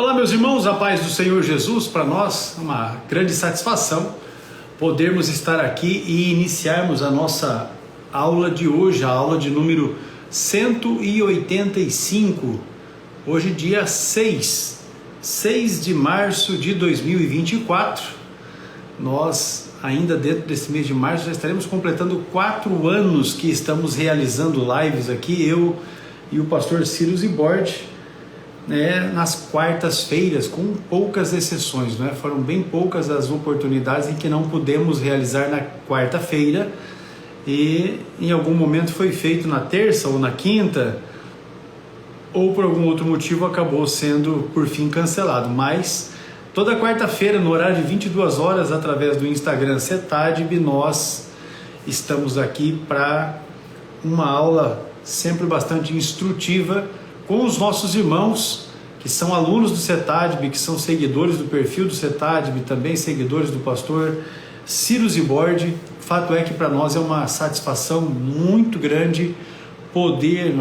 Olá, meus irmãos, a paz do Senhor Jesus. Para nós é uma grande satisfação podermos estar aqui e iniciarmos a nossa aula de hoje, a aula de número 185, hoje dia 6 de março de 2024, nós ainda dentro desse mês de março já estaremos completando 4 anos que estamos realizando lives aqui, eu e o pastor Ciro Zibordi, nas quartas-feiras, com poucas exceções, foram bem poucas as oportunidades em que não pudemos realizar na quarta-feira, e em algum momento foi feito na terça ou na quinta, ou por algum outro motivo acabou sendo por fim cancelado, mas toda quarta-feira no horário de 22 horas através do Instagram CETADB nós estamos aqui para uma aula sempre bastante instrutiva com os nossos irmãos que são alunos do CETADB, que são seguidores do perfil do CETADB, também seguidores do pastor Ciro Zibordi. Fato é que para nós é uma satisfação muito grande poder,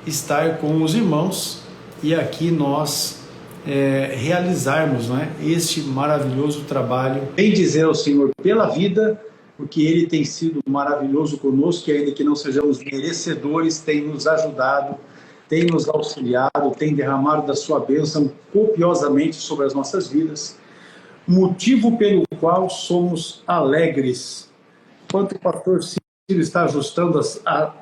estar com os irmãos e aqui nós realizarmos, este maravilhoso trabalho. Bem dizer ao Senhor pela vida, porque Ele tem sido maravilhoso conosco, e ainda que não sejamos merecedores, tem nos ajudado, tem nos auxiliado, tem derramado da sua bênção copiosamente sobre as nossas vidas, motivo pelo qual somos alegres. Enquanto o pastor Ciro está ajustando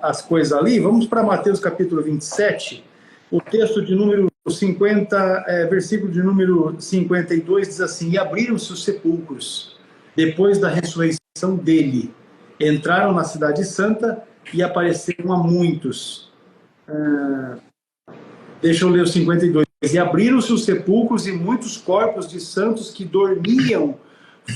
as coisas ali, vamos para Mateus capítulo 27, o texto de número 50, versículo de número 52, diz assim: E abriram-se os sepulcros, depois da ressurreição dele, entraram na cidade santa e apareceram a muitos. Deixa eu ler o 52. E abriram-se os sepulcros, e muitos corpos de santos que dormiam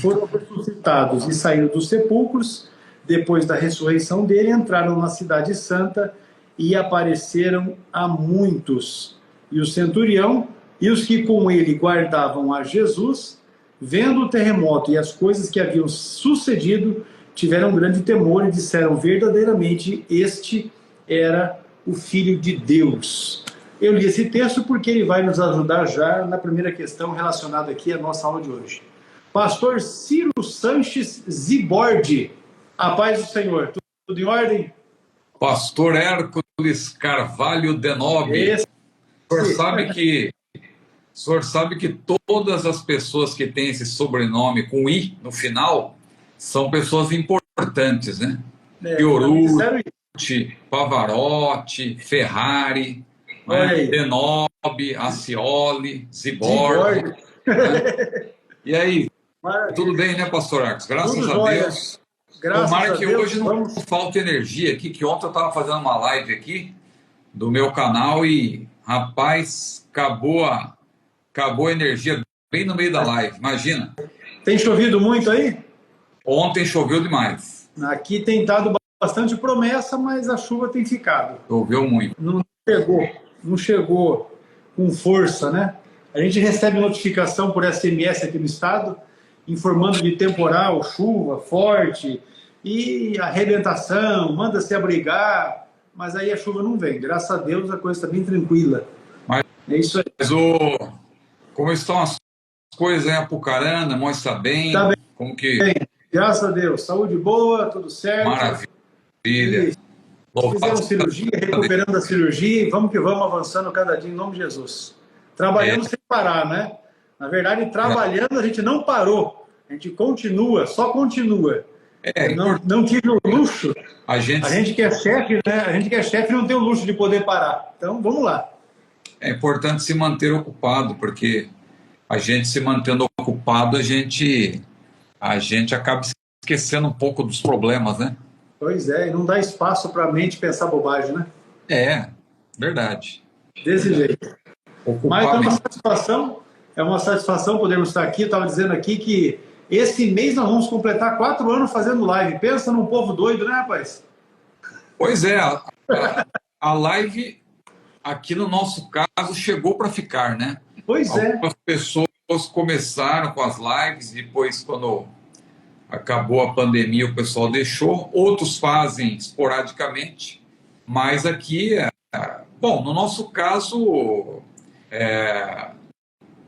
foram ressuscitados, e saíram dos sepulcros, depois da ressurreição dele, entraram na cidade santa e apareceram a muitos. E o centurião e os que com ele guardavam a Jesus, vendo o terremoto e as coisas que haviam sucedido, tiveram grande temor e disseram: verdadeiramente este era o Filho de Deus. Eu li esse texto porque ele vai nos ajudar já na primeira questão relacionada aqui à nossa aula de hoje. Pastor Ciro Sanches Zibordi, a paz do Senhor. Tudo em ordem? Pastor Hércules Carvalho de Nobre. O senhor sabe que todas as pessoas que têm esse sobrenome com I no final são pessoas importantes, né? Pavarotti, Ferrari, de Nobre, Ascioli, Zibordi. E aí, tudo bem, né, pastor Arcos? Graças a Deus. Tomara que hoje não falte energia aqui, que ontem eu estava fazendo uma live aqui do meu canal e, rapaz, acabou a energia bem no meio da live, imagina. Tem chovido muito aí? Ontem choveu demais. Aqui tem dado bastante promessa, mas a chuva tem ficado. Choveu muito. Não chegou com força, né? A gente recebe notificação por SMS aqui no estado, informando de temporal, chuva forte e arrebentação, manda-se abrigar, mas aí a chuva não vem. Graças a Deus a coisa está bem tranquila. É isso aí. Mas como estão as coisas em Apucarana? Mostra bem? Está bem. Como que... Bem, graças a Deus. Saúde boa, tudo certo. Maravilha. Fizemos cirurgia, recuperando a cirurgia, e vamos que vamos avançando cada dia em nome de Jesus. Trabalhando sem parar, né? Na verdade, trabalhando a gente não parou, a gente continua, só continua. Não tive o luxo. A gente que é chefe, né? A gente que é chefe não tem o luxo de poder parar. Então, vamos lá. É importante se manter ocupado, porque a gente se mantendo ocupado, a gente acaba esquecendo um pouco dos problemas, né? Pois é, e não dá espaço para a mente pensar bobagem, né? Verdade. Desse jeito. Mas é uma satisfação podermos estar aqui. Eu estava dizendo aqui que esse mês nós vamos completar 4 anos fazendo live. Pensa num povo doido, né, rapaz? Pois é, a live aqui no nosso caso chegou para ficar, né? Pois é. Algumas pessoas começaram com as lives, depois quando acabou a pandemia o pessoal deixou, outros fazem esporadicamente, mas aqui, no nosso caso,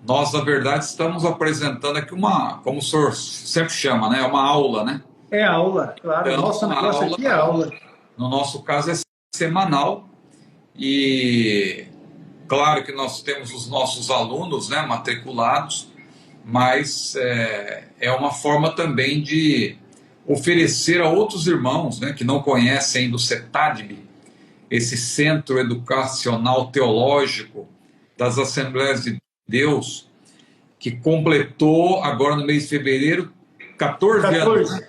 Nós, na verdade, estamos apresentando aqui como o senhor sempre chama, né? Uma aula, né? É aula, claro. Então, Nosso negócio aqui é aula. No nosso caso é semanal e claro que nós temos os nossos alunos, né, matriculados, mas é uma forma também de oferecer a outros irmãos, né, que não conhecem ainda o CETADB, esse Centro Educacional Teológico das Assembleias de Deus, que completou agora no mês de fevereiro 14 anos.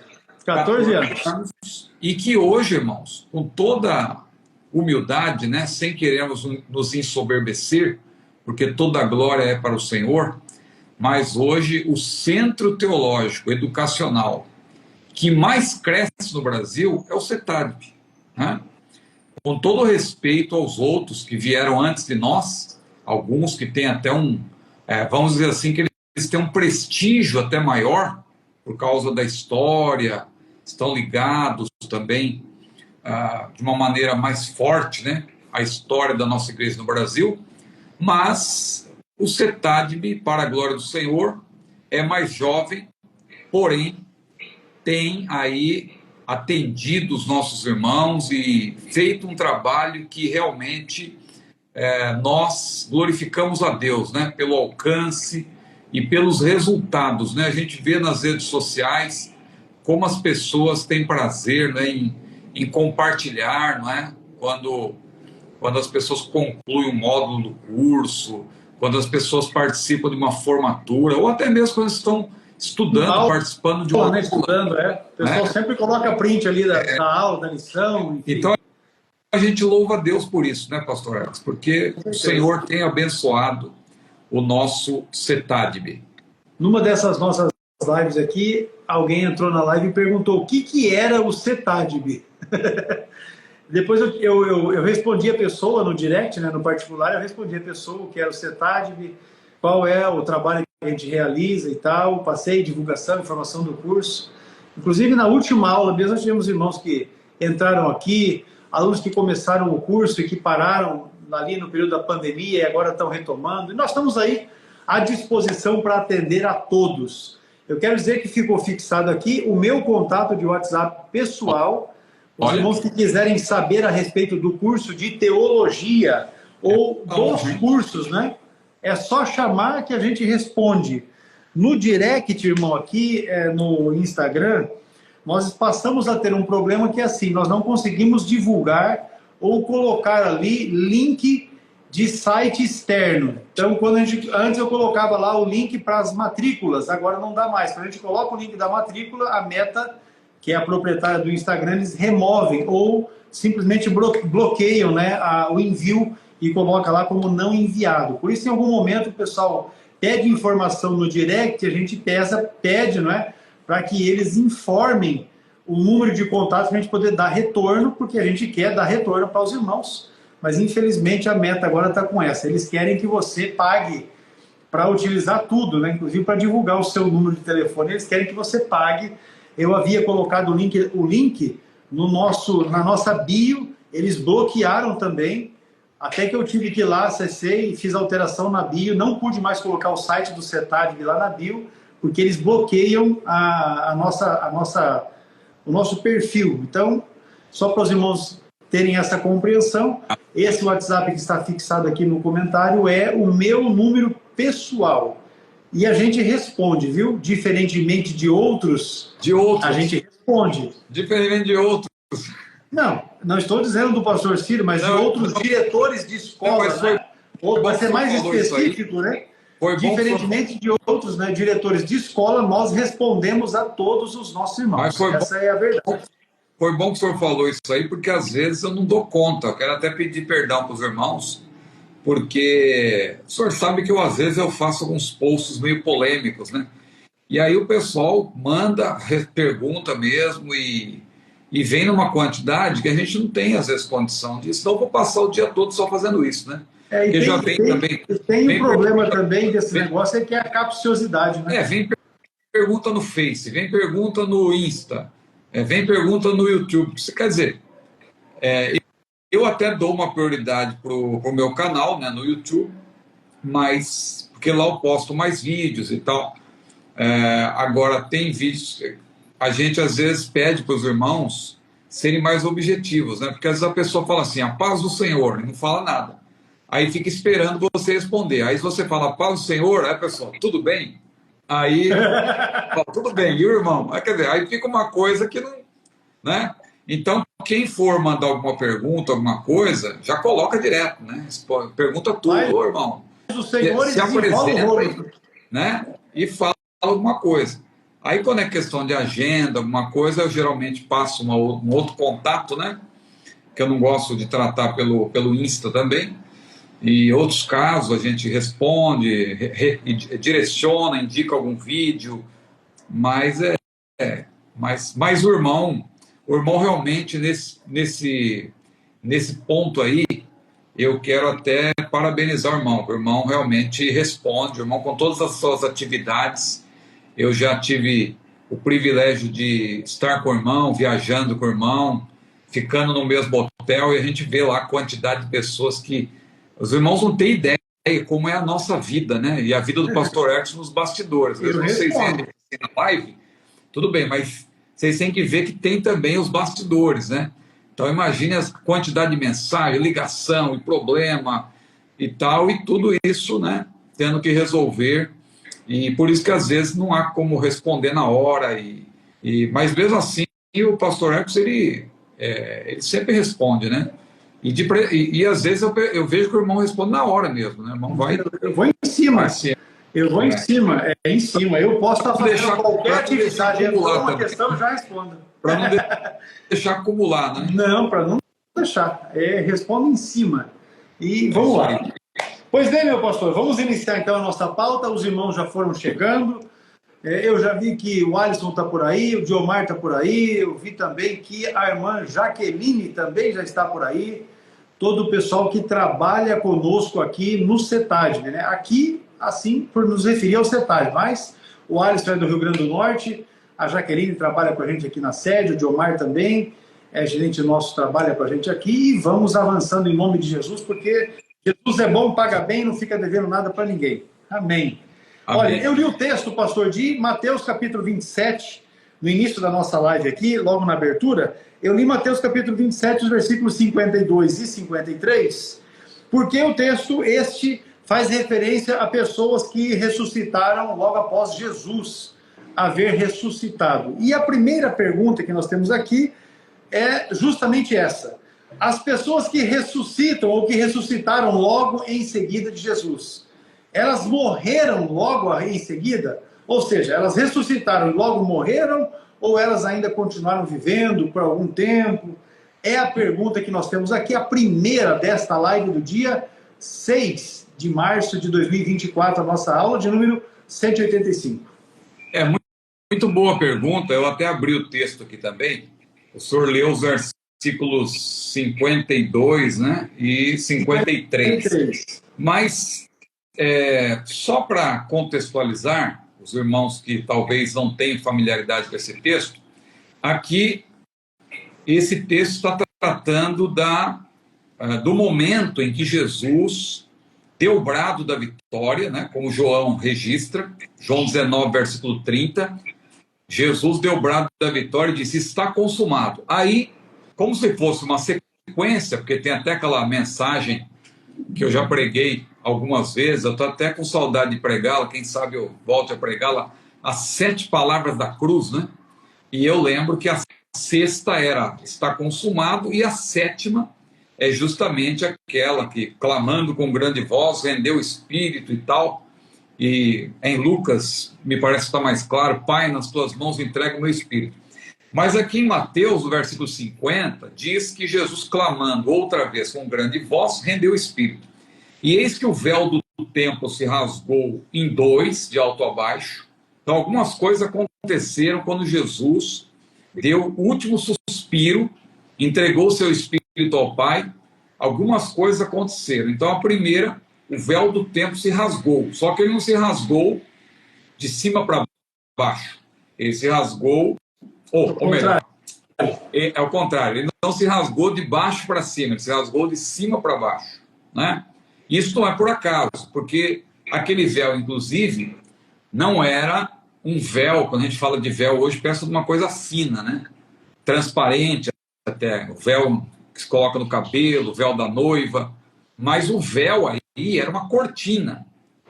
14 anos. E que hoje, irmãos, com toda humildade, né, sem querermos nos ensoberbecer, porque toda a glória é para o Senhor, mas hoje o Centro Teológico Educacional que mais cresce no Brasil é o CETADB, né? Com todo respeito aos outros que vieram antes de nós, alguns que têm até vamos dizer assim, que eles têm um prestígio até maior, por causa da história, estão ligados também de uma maneira mais forte, né, à história da nossa igreja no Brasil, mas o CETADB, para a glória do Senhor, é mais jovem, porém tem aí atendido os nossos irmãos e feito um trabalho que realmente nós glorificamos a Deus, né, pelo alcance e pelos resultados, né? A gente vê nas redes sociais como as pessoas têm prazer, né, em compartilhar, não é? Quando as pessoas concluem um módulo do curso, quando as pessoas participam de uma formatura, ou até mesmo quando estão estudando, participando de uma aula. Estudando, O pessoal sempre coloca print ali da aula, da lição. Enfim. Então, a gente louva a Deus por isso, né, pastor Alex? Porque o Senhor tem abençoado o nosso CETADB. Numa dessas nossas lives aqui, alguém entrou na live e perguntou o que era o CETADB. Depois eu respondi a pessoa no direct, né, no particular, eu respondi a pessoa o que era o CETADB, qual é o trabalho que a gente realiza e tal, passei divulgação, informação do curso. Inclusive, na última aula mesmo, nós tivemos irmãos que entraram aqui, alunos que começaram o curso e que pararam ali no período da pandemia e agora estão retomando. E nós estamos aí à disposição para atender a todos. Eu quero dizer que ficou fixado aqui o meu contato de WhatsApp pessoal. Os irmãos que quiserem saber a respeito do curso de teologia ou dos cursos, né? É só chamar que a gente responde. No direct, irmão, aqui no Instagram, nós passamos a ter um problema que é assim, nós não conseguimos divulgar ou colocar ali link de site externo. Então, antes eu colocava lá o link para as matrículas, agora não dá mais. Quando a gente coloca o link da matrícula, a Meta, que é a proprietária do Instagram, eles removem ou simplesmente bloqueiam, né, o envio e coloca lá como não enviado. Por isso, em algum momento, o pessoal pede informação no direct, a gente pede, não é, para que eles informem o número de contatos para a gente poder dar retorno, porque a gente quer dar retorno para os irmãos. Mas, infelizmente, a Meta agora está com essa. Eles querem que você pague para utilizar tudo, né? Inclusive para divulgar o seu número de telefone. Eles querem que você pague. Eu havia colocado o link na nossa bio, eles bloquearam também, até que eu tive que ir lá, acessei e fiz alteração na bio, não pude mais colocar o site do CETADB lá na bio, porque eles bloqueiam o nosso perfil. Então, só para os irmãos terem essa compreensão, esse WhatsApp que está fixado aqui no comentário é o meu número pessoal. E a gente responde, viu? Diferentemente de outros, a gente responde. Diferentemente de outros. Não estou dizendo do pastor Ciro, mas de outros diretores de escola, né? Vai ser mais específico, né? Diferentemente de outros, né, diretores de escola, nós respondemos a todos os nossos irmãos. Essa é a verdade. Foi bom que o senhor falou isso aí, porque às vezes eu não dou conta. Eu quero até pedir perdão para os irmãos, porque o senhor sabe que às vezes eu faço alguns posts meio polêmicos, né? E aí o pessoal manda, pergunta mesmo e vem numa quantidade que a gente não tem às vezes condição disso. Então eu vou passar o dia todo só fazendo isso, né? Porque já vem também. Tem um problema também desse negócio, é que é a capciosidade, né? Vem pergunta no Face, vem pergunta no Insta, vem pergunta no YouTube. Quer dizer, eu até dou uma prioridade para o meu canal, né, no YouTube, mas porque lá eu posto mais vídeos e tal. Agora, tem vídeos... A gente, às vezes, pede para os irmãos serem mais objetivos, né? Porque às vezes a pessoa fala assim, a paz do Senhor, e não fala nada. Aí fica esperando você responder. Aí se você fala, a paz do Senhor, aí a pessoa, tudo bem? Aí, fala, tudo bem, e o irmão? Quer dizer, aí fica uma coisa que não... Né? Então, quem for mandar alguma pergunta, alguma coisa, já coloca direto, né? Pergunta tudo, ô irmão. O Senhor se apresenta, né? E fala alguma coisa. Aí, quando é questão de agenda, alguma coisa, eu geralmente passo um outro contato, né? Que eu não gosto de tratar pelo Insta também. E outros casos a gente responde, direciona, indica algum vídeo, mas mas o irmão realmente nesse ponto aí, eu quero até parabenizar o irmão. O irmão realmente responde, o irmão com todas as suas atividades. Eu já tive o privilégio de estar com o irmão, viajando com o irmão, ficando no mesmo hotel, e a gente vê lá a quantidade de pessoas que... Os irmãos não têm ideia como é a nossa vida, né? E a vida do pastor Edson nos bastidores. Às vezes vocês veem na live, tudo bem, mas vocês têm que ver que tem também os bastidores, né? Então imagine a quantidade de mensagem, ligação e problema e tal, e tudo isso, né? Tendo que resolver. E por isso que às vezes não há como responder na hora. Mas mesmo assim, o pastor Edson, ele sempre responde, né? E às vezes eu vejo que o irmão responde na hora mesmo, né? O irmão vai... Eu vou em cima. Eu vou em cima. Em cima. Eu posso estar fazendo qualquer atividade. Uma questão, eu já respondo. Para não deixar acumular, né? Não, para não deixar. Respondo em cima. E vamos lá. Pois bem, meu pastor, vamos iniciar então a nossa pauta. Os irmãos já foram chegando. Eu já vi que o Alisson está por aí, o Diomar está por aí. Eu vi também que a irmã Jaqueline também já está por aí. Todo o pessoal que trabalha conosco aqui no CETAD, né? Aqui, assim, por nos referir ao CETAD, mas o Alisson é do Rio Grande do Norte, a Jaqueline trabalha com a gente aqui na sede, o Diomar também, gerente nosso, trabalha com a gente aqui, e vamos avançando em nome de Jesus, porque Jesus é bom, paga bem, não fica devendo nada para ninguém. Amém. Amém. Olha, eu li o texto, pastor, de Mateus capítulo 27, no início da nossa live aqui, logo na abertura. Eu li Mateus capítulo 27, os versículos 52 e 53, porque o texto faz referência a pessoas que ressuscitaram logo após Jesus haver ressuscitado. E a primeira pergunta que nós temos aqui é justamente essa. As pessoas que ressuscitam ou que ressuscitaram logo em seguida de Jesus, elas morreram logo em seguida? Ou seja, elas ressuscitaram e logo morreram, ou elas ainda continuaram vivendo por algum tempo? É a pergunta que nós temos aqui, a primeira desta live do dia 6 de março de 2024, a nossa aula de número 185. Muito boa pergunta. Eu até abri o texto aqui também. O senhor leu os versículos 52, né, e 53. Mas, só para contextualizar, os irmãos que talvez não tenham familiaridade com esse texto, aqui, esse texto está tratando do momento em que Jesus deu o brado da vitória, né, como João registra, João 19, versículo 30, Jesus deu o brado da vitória e disse, está consumado. Aí, como se fosse uma sequência, porque tem até aquela mensagem que eu já preguei algumas vezes, eu estou até com saudade de pregá-la, quem sabe eu volte a pregá-la, as 7 palavras da cruz, né? E eu lembro que a 6ª era, está consumado, e a 7ª é justamente aquela que, clamando com grande voz, rendeu o Espírito e tal. E em Lucas, me parece que está mais claro, Pai, nas tuas mãos entrego o meu Espírito. Mas aqui em Mateus, no versículo 50, diz que Jesus, clamando outra vez com grande voz, rendeu o Espírito. E eis que o véu do templo se rasgou em 2, de alto a baixo. Então, algumas coisas aconteceram quando Jesus deu o último suspiro, entregou o seu Espírito ao Pai. Algumas coisas aconteceram. Então, a primeira, o véu do templo se rasgou. Só que ele não se rasgou de cima para baixo. Ele se rasgou, ou melhor, é o contrário. Ele não se rasgou de baixo para cima, ele se rasgou de cima para baixo, né? Isso não é por acaso, porque aquele véu, inclusive, não era um véu, quando a gente fala de véu hoje, pensa numa coisa fina, né? Transparente até, o véu que se coloca no cabelo, o véu da noiva, mas o véu aí era uma cortina,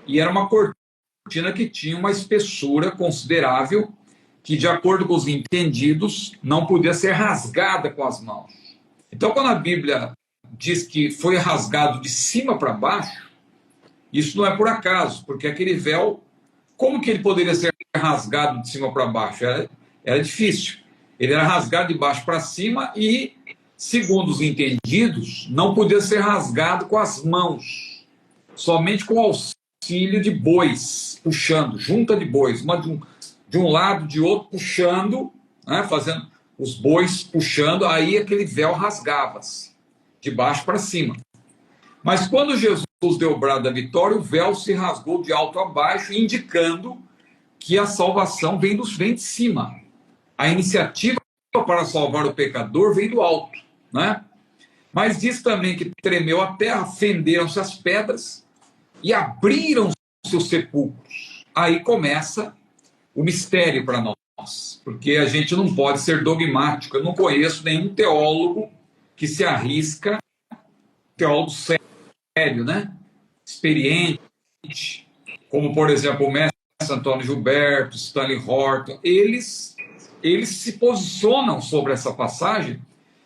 e era uma cortina que tinha uma espessura considerável, que, de acordo com os entendidos, não podia ser rasgada com as mãos. Então, quando a Bíblia diz que foi rasgado de cima para baixo, isso não é por acaso, porque aquele véu, como que ele poderia ser rasgado de cima para baixo? Era difícil. Ele era rasgado de baixo para cima e, segundo os entendidos, não podia ser rasgado com as mãos, somente com o auxílio de bois, puxando, junta de bois, uma de um lado, de outro, puxando, né, fazendo os bois puxando, aí aquele véu rasgava-se, de baixo para cima. Mas quando Jesus deu o brado da vitória, o véu se rasgou de alto a baixo, indicando que a salvação vem de cima. A iniciativa para salvar o pecador vem do alto, né? Mas diz também que tremeu a terra, fenderam-se as pedras e abriram-se os sepulcros. Aí começa o mistério para nós, porque a gente não pode ser dogmático. Eu não conheço nenhum teólogo que se arrisca, teólogo sério, né? Experiente, como, por exemplo, o mestre Antônio Gilberto, Stanley Horton. Eles se posicionam sobre essa passagem,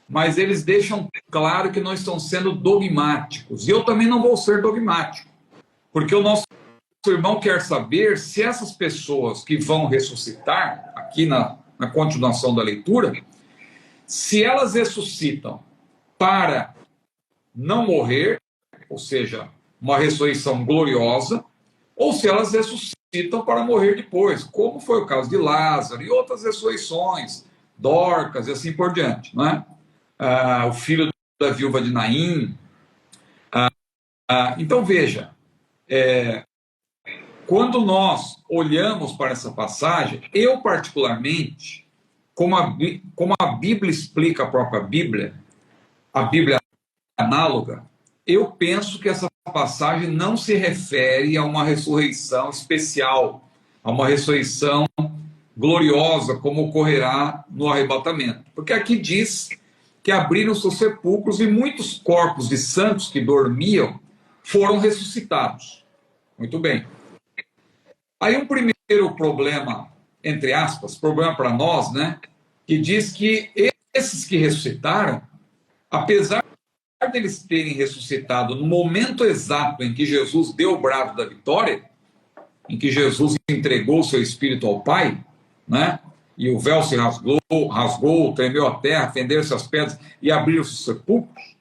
mas eles deixam claro que não estão sendo dogmáticos. E eu também não vou ser dogmático, porque o nosso irmão quer saber se essas pessoas que vão ressuscitar, aqui na continuação da leitura, se elas ressuscitam para não morrer, ou seja, uma ressurreição gloriosa, ou se elas ressuscitam para morrer depois, como foi o caso de Lázaro e outras ressurreições, Dorcas e assim por diante, não é? O filho da viúva de Naim. Então, veja, quando nós olhamos para essa passagem, eu particularmente, como a Bíblia explica a própria Bíblia, a Bíblia análoga, eu penso que essa passagem não se refere a uma ressurreição especial, a uma ressurreição gloriosa, como ocorrerá no arrebatamento. Porque aqui diz que abriram seus sepulcros e muitos corpos de santos que dormiam foram ressuscitados. Muito bem. Aí um primeiro problema, entre aspas, problema para nós, né? Que diz que esses que ressuscitaram, apesar deles terem ressuscitado no momento exato em que Jesus deu o brado da vitória, em que Jesus entregou o seu espírito ao Pai, né? E o véu se rasgou, tremeu a terra, fenderam-se as pedras e abriram-se os sepulcros.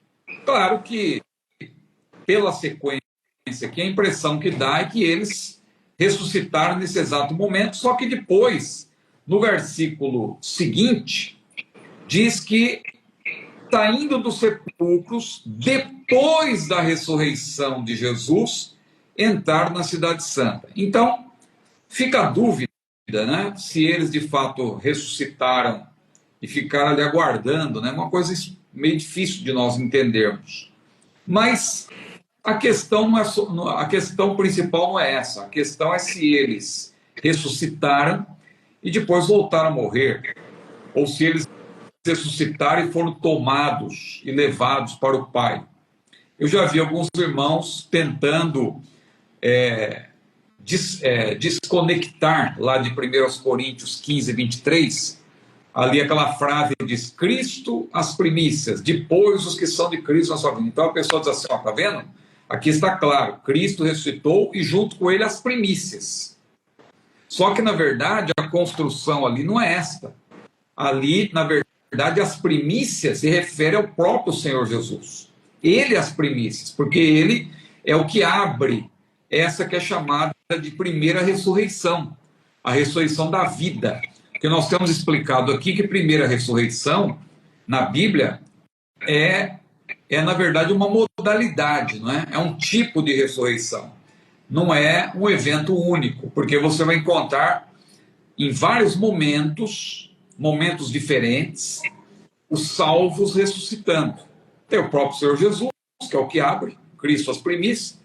Claro que, pela sequência aqui, a impressão que dá é que eles ressuscitaram nesse exato momento, só que depois, no versículo seguinte, diz que, saindo dos sepulcros, depois da ressurreição de Jesus, entraram na Cidade Santa. Então, fica a dúvida, né, se eles de fato ressuscitaram e ficaram ali aguardando, né, uma coisa meio difícil de nós entendermos. Mas a questão principal não é essa. A questão é se eles ressuscitaram e depois voltaram a morrer, ou se eles ressuscitaram e foram tomados e levados para o Pai. Eu já vi alguns irmãos tentando desconectar lá de 1 Coríntios 15, 23, ali aquela frase diz: Cristo as primícias, depois os que são de Cristo na sua vida. Então a pessoa diz assim, ó, tá vendo? Aqui está claro, Cristo ressuscitou e junto com ele as primícias. Só que na verdade a construção ali não é esta. Ali, na verdade, as primícias se refere ao próprio Senhor Jesus. Ele as primícias, porque ele é o que abre essa que é chamada de primeira ressurreição, a ressurreição da vida. Que nós temos explicado aqui que primeira ressurreição, na Bíblia, na verdade, uma modalidade, não é? É um tipo de ressurreição. Não é um evento único, porque você vai encontrar em vários momentos diferentes, os salvos ressuscitando. Tem o próprio Senhor Jesus, que é o que abre, Cristo as primícias,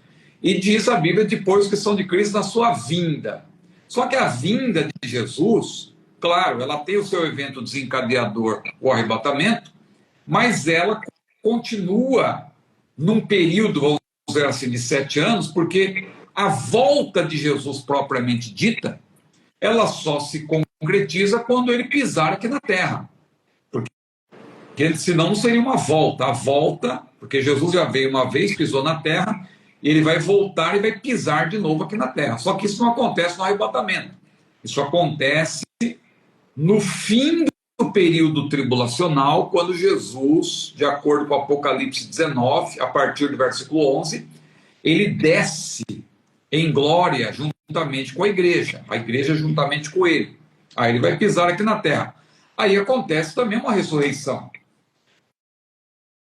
E diz a Bíblia depois que são de Cristo na sua vinda. Só que a vinda de Jesus, claro, ela tem o seu evento desencadeador, o arrebatamento, mas ela continua num período, vamos dizer assim, de 7 anos, porque a volta de Jesus propriamente dita, ela só se concretiza quando ele pisar aqui na terra. Porque senão não seria uma volta. A volta, porque Jesus já veio uma vez, pisou na terra, e ele vai voltar e vai pisar de novo aqui na terra. Só que isso não acontece no arrebatamento. Isso acontece no fim do período tribulacional, quando Jesus, de acordo com Apocalipse 19, a partir do versículo 11, ele desce em glória juntamente com a igreja juntamente com ele. Aí ele vai pisar aqui na terra. Aí acontece também uma ressurreição.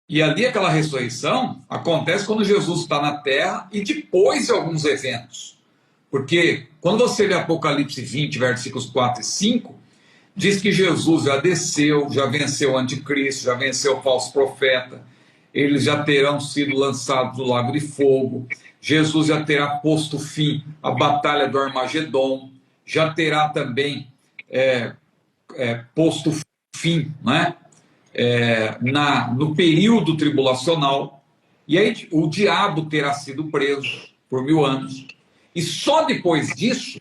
E ali aquela ressurreição acontece quando Jesus está na terra e depois de alguns eventos. Porque quando você lê Apocalipse 20, versículos 4 e 5, diz que Jesus já desceu, já venceu o anticristo, já venceu o falso profeta, eles já terão sido lançados no lago de fogo, Jesus já terá posto fim à batalha do Armagedon, já terá também posto fim, né? No período tribulacional, e aí o diabo terá sido preso por 1000 anos, e só depois disso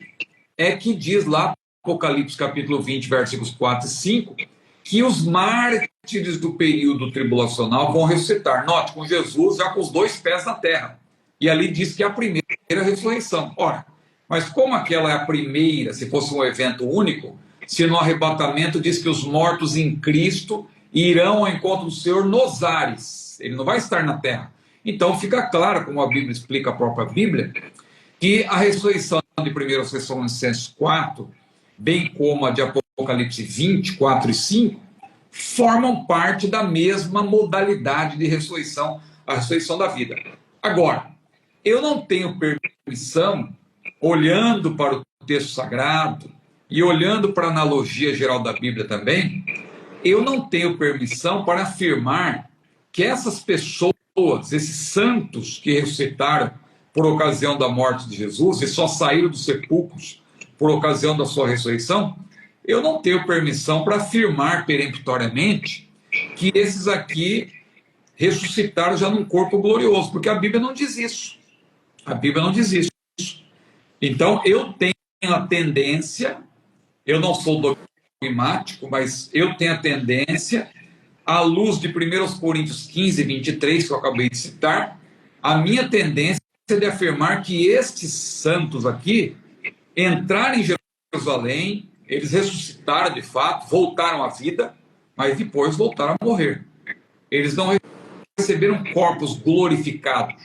é que diz lá, Apocalipse capítulo 20, versículos 4 e 5, que os mártires do período tribulacional vão ressuscitar. Note, com Jesus já com os 2 pés na terra, e ali diz que é a primeira ressurreição. Ora, mas como aquela é a primeira, se fosse um evento único, se no arrebatamento diz que os mortos em Cristo irão ao encontro do Senhor nos ares. Ele não vai estar na terra. Então fica claro, como a Bíblia explica, a própria Bíblia, que a ressurreição de 1 Tessalonicenses 4, bem como a de Apocalipse 20, 4 e 5, formam parte da mesma modalidade de ressurreição, a ressurreição da vida. Agora, eu não tenho permissão, olhando para o texto sagrado e olhando para a analogia geral da Bíblia também, eu não tenho permissão para afirmar que essas pessoas, esses santos que ressuscitaram por ocasião da morte de Jesus e só saíram dos sepulcros por ocasião da sua ressurreição, eu não tenho permissão para afirmar peremptoriamente que esses aqui ressuscitaram já num corpo glorioso, porque a Bíblia não diz isso. A Bíblia não diz isso. Então, eu tenho a tendência, eu não sou dogmático, mas eu tenho a tendência, à luz de 1 Coríntios 15, 23, que eu acabei de citar, a minha tendência é de afirmar que estes santos aqui entraram em Jerusalém, eles ressuscitaram de fato, voltaram à vida, mas depois voltaram a morrer. Eles não receberam corpos glorificados.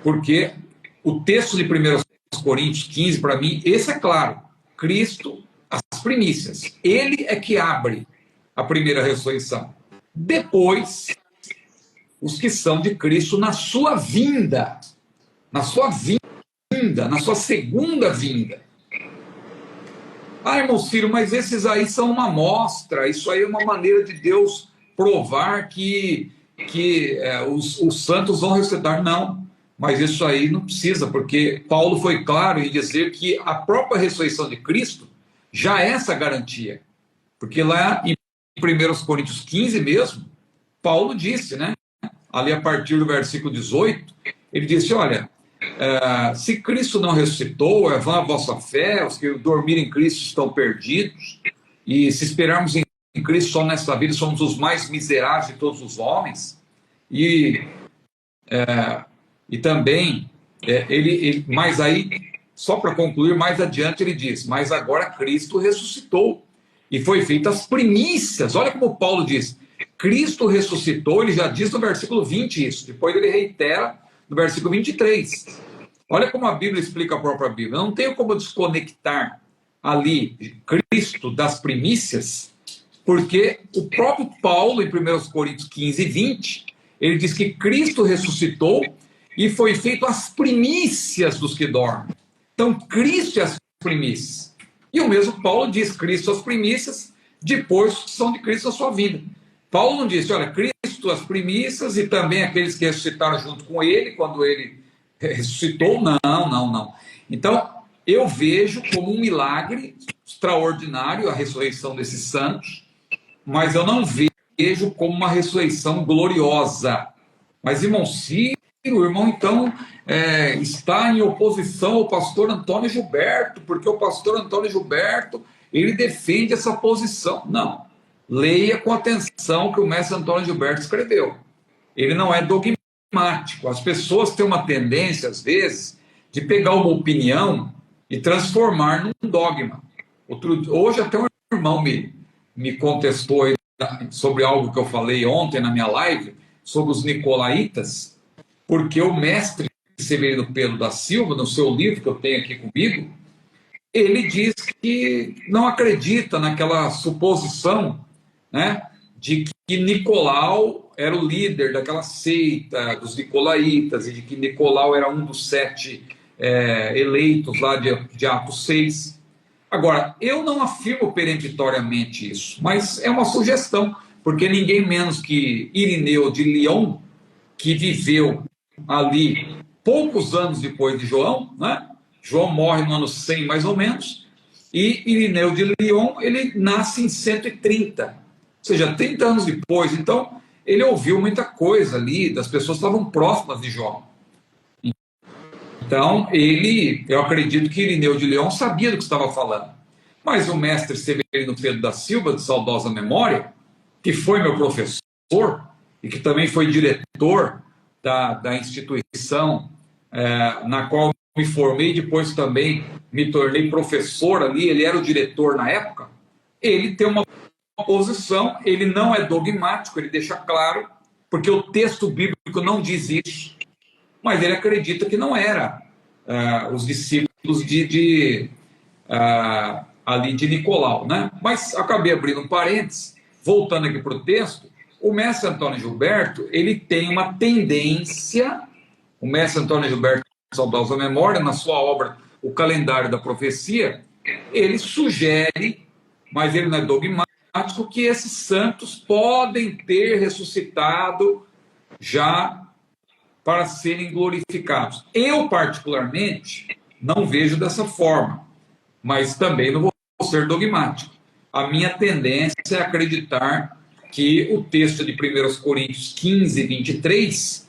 Porque o texto de 1 Coríntios 15, para mim, esse é claro. Cristo, as primícias. Ele é que abre a primeira ressurreição. Depois, os que são de Cristo na sua vinda. Na sua vinda, na sua segunda vinda. Ah, irmão Ciro, mas esses aí são uma amostra. Isso aí é uma maneira de Deus provar que os santos vão ressuscitar. Não. Mas isso aí não precisa, porque Paulo foi claro em dizer que a própria ressurreição de Cristo já é essa garantia. Porque lá em 1 Coríntios 15 mesmo, Paulo disse, né? Ali a partir do versículo 18, ele disse, olha, se Cristo não ressuscitou, é vã a vossa fé, os que dormirem em Cristo estão perdidos, e se esperarmos em Cristo só nesta vida, somos os mais miseráveis de todos os homens. E também, mas aí, só para concluir, mais adiante ele diz, mas agora Cristo ressuscitou, e foi feita as primícias. Olha como Paulo diz, Cristo ressuscitou, ele já diz no versículo 20 isso, depois ele reitera no versículo 23. Olha como a Bíblia explica a própria Bíblia. Não tenho como desconectar ali Cristo das primícias, porque o próprio Paulo, em 1 Coríntios 15, 20, ele diz que Cristo ressuscitou e foi feito as primícias dos que dormem. Então, Cristo é as primícias. E o mesmo Paulo diz, Cristo as primícias, depois são de Cristo a sua vida. Paulo não disse, olha, Cristo Cristo, as primícias, e também aqueles que ressuscitaram junto com ele, quando ele ressuscitou. Não. Então, eu vejo como um milagre extraordinário a ressurreição desses santos, mas eu não vejo como uma ressurreição gloriosa. Mas, irmão Ciro, o irmão, então, está em oposição ao pastor Antônio Gilberto, porque o pastor Antônio Gilberto, ele defende essa posição. Não. Leia com atenção o que o mestre Antônio Gilberto escreveu. Ele não é dogmático. As pessoas têm uma tendência, às vezes, de pegar uma opinião e transformar num dogma. Hoje até um irmão me contestou sobre algo que eu falei ontem na minha live, sobre os nicolaítas, porque o mestre Severino Pedro da Silva, no seu livro que eu tenho aqui comigo, ele diz que não acredita naquela suposição, né, de que Nicolau era o líder daquela seita dos nicolaítas e de que Nicolau era um dos 7 eleitos lá de Atos 6. Agora, eu não afirmo peremptoriamente isso, mas é uma sugestão, porque ninguém menos que Irineu de Lyon, que viveu ali poucos anos depois de João, né? João morre no ano 100 mais ou menos, e Irineu de Lyon, ele nasce em 130, ou seja, 30 anos depois. Então, ele ouviu muita coisa ali, das pessoas que estavam próximas de João. Então, eu acredito que Irineu de Lyon sabia do que estava falando. Mas o mestre Severino Pedro da Silva, de saudosa memória, que foi meu professor e que também foi diretor da instituição na qual me formei, depois também me tornei professor ali, ele era o diretor na época, ele tem uma posição, ele não é dogmático, ele deixa claro, porque o texto bíblico não diz isso, mas ele acredita que não era os discípulos ali de Nicolau, né? Mas acabei abrindo um parênteses, voltando aqui para o texto, o mestre Antônio Gilberto, ele tem uma tendência, o mestre Antônio Gilberto, saudosa memória, na sua obra O Calendário da Profecia, ele sugere, mas ele não é dogmático, que esses santos podem ter ressuscitado já para serem glorificados. Eu, particularmente, não vejo dessa forma, mas também não vou ser dogmático. A minha tendência é acreditar que o texto de 1 Coríntios 15, 23,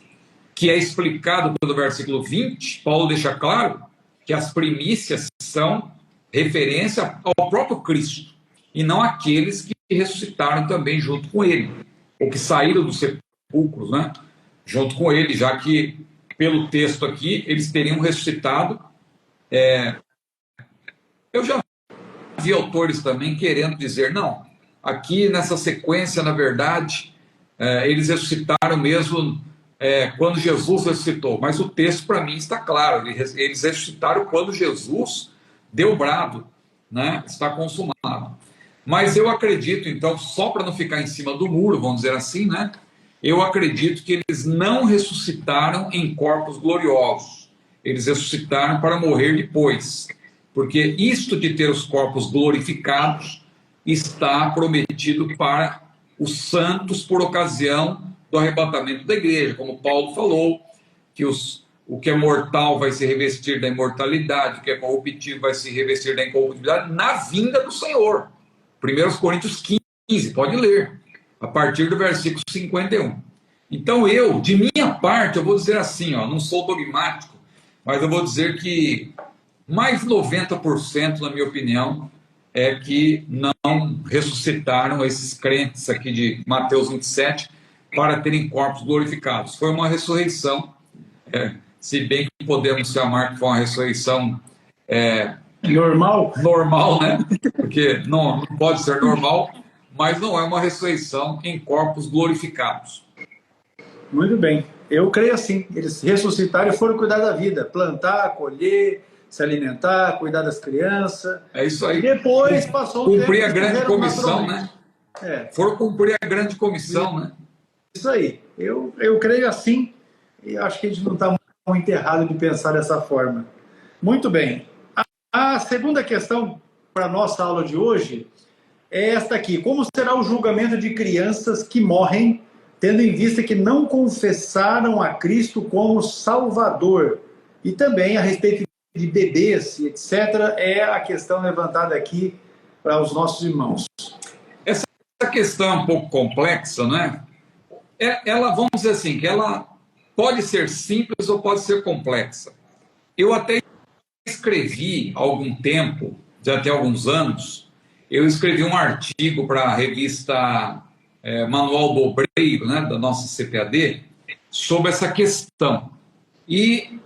que é explicado pelo versículo 20, Paulo deixa claro que as primícias são referência ao próprio Cristo, e não aqueles que ressuscitaram também junto com ele, ou que saíram dos sepulcros, né, junto com ele, já que, pelo texto aqui, eles teriam ressuscitado. Eu já vi autores também querendo dizer, não, aqui nessa sequência, na verdade, eles ressuscitaram mesmo quando Jesus ressuscitou, mas o texto para mim está claro, eles ressuscitaram quando Jesus deu o brado, né? Está consumado. Mas eu acredito, então, só para não ficar em cima do muro, vamos dizer assim, né? Eu acredito que eles não ressuscitaram em corpos gloriosos, eles ressuscitaram para morrer depois, porque isto de ter os corpos glorificados está prometido para os santos por ocasião do arrebatamento da igreja, como Paulo falou, que o que é mortal vai se revestir da imortalidade, o que é corruptível vai se revestir da incorruptibilidade na vinda do Senhor. 1 Coríntios 15, pode ler, a partir do versículo 51. Então de minha parte, eu vou dizer assim, não sou dogmático, mas eu vou dizer que mais 90%, na minha opinião, é que não ressuscitaram esses crentes aqui de Mateus 27 para terem corpos glorificados. Foi uma ressurreição, se bem que podemos chamar que foi uma ressurreição normal, né? Porque não pode ser normal, mas não é uma ressurreição em corpos glorificados. Muito bem. Eu creio assim, eles ressuscitaram e foram cuidar da vida, plantar, colher, se alimentar, cuidar das crianças. É isso aí. E depois passou um tempo. Cumprir a grande comissão, né? Foram cumprir a grande comissão, né? Isso aí. Eu creio assim, e acho que a gente não está muito errado de pensar dessa forma. Muito bem. A segunda questão para a nossa aula de hoje é esta aqui. Como será o julgamento de crianças que morrem tendo em vista que não confessaram a Cristo como Salvador. E também a respeito de bebês, etc., é a questão levantada aqui para os nossos irmãos. Essa questão é um pouco complexa, né? Ela, vamos dizer assim, que ela pode ser simples ou pode ser complexa. Eu até escrevi há algum tempo, já tem alguns anos, eu escrevi um artigo para a revista Manual do Obreiro, né, da nossa CPAD, sobre essa questão. E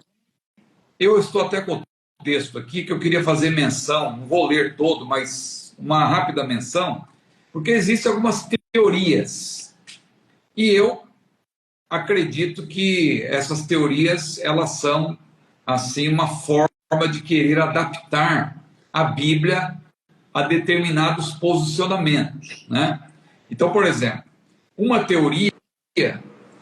eu estou até com o texto aqui que eu queria fazer menção, não vou ler todo, mas uma rápida menção, porque existem algumas teorias. E eu acredito que essas teorias, elas são, assim, uma forma de querer adaptar a Bíblia a determinados posicionamentos, né? Então, por exemplo, uma teoria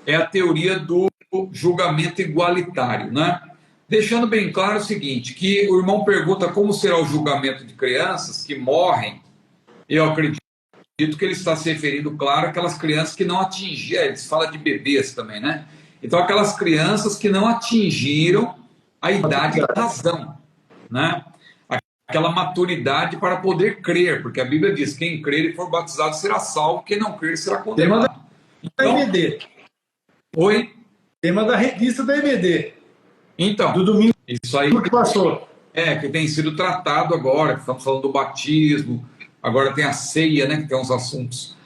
é a teoria do julgamento igualitário, né? Deixando bem claro o seguinte, que o irmão pergunta como será o julgamento de crianças que morrem. Eu acredito que ele está se referindo, claro, àquelas crianças que não atingiram, eles falam de bebês também, né? Então, aquelas crianças que não atingiram a idade da razão, né? Aquela maturidade para poder crer, porque a Bíblia diz, quem crer e for batizado será salvo, quem não crer será condenado. Então, da EBD. Oi? Tema da revista da EBD. Então, do domingo isso aí que passou. que tem sido tratado agora, que estamos falando do batismo, agora tem a ceia, né, que tem uns assuntos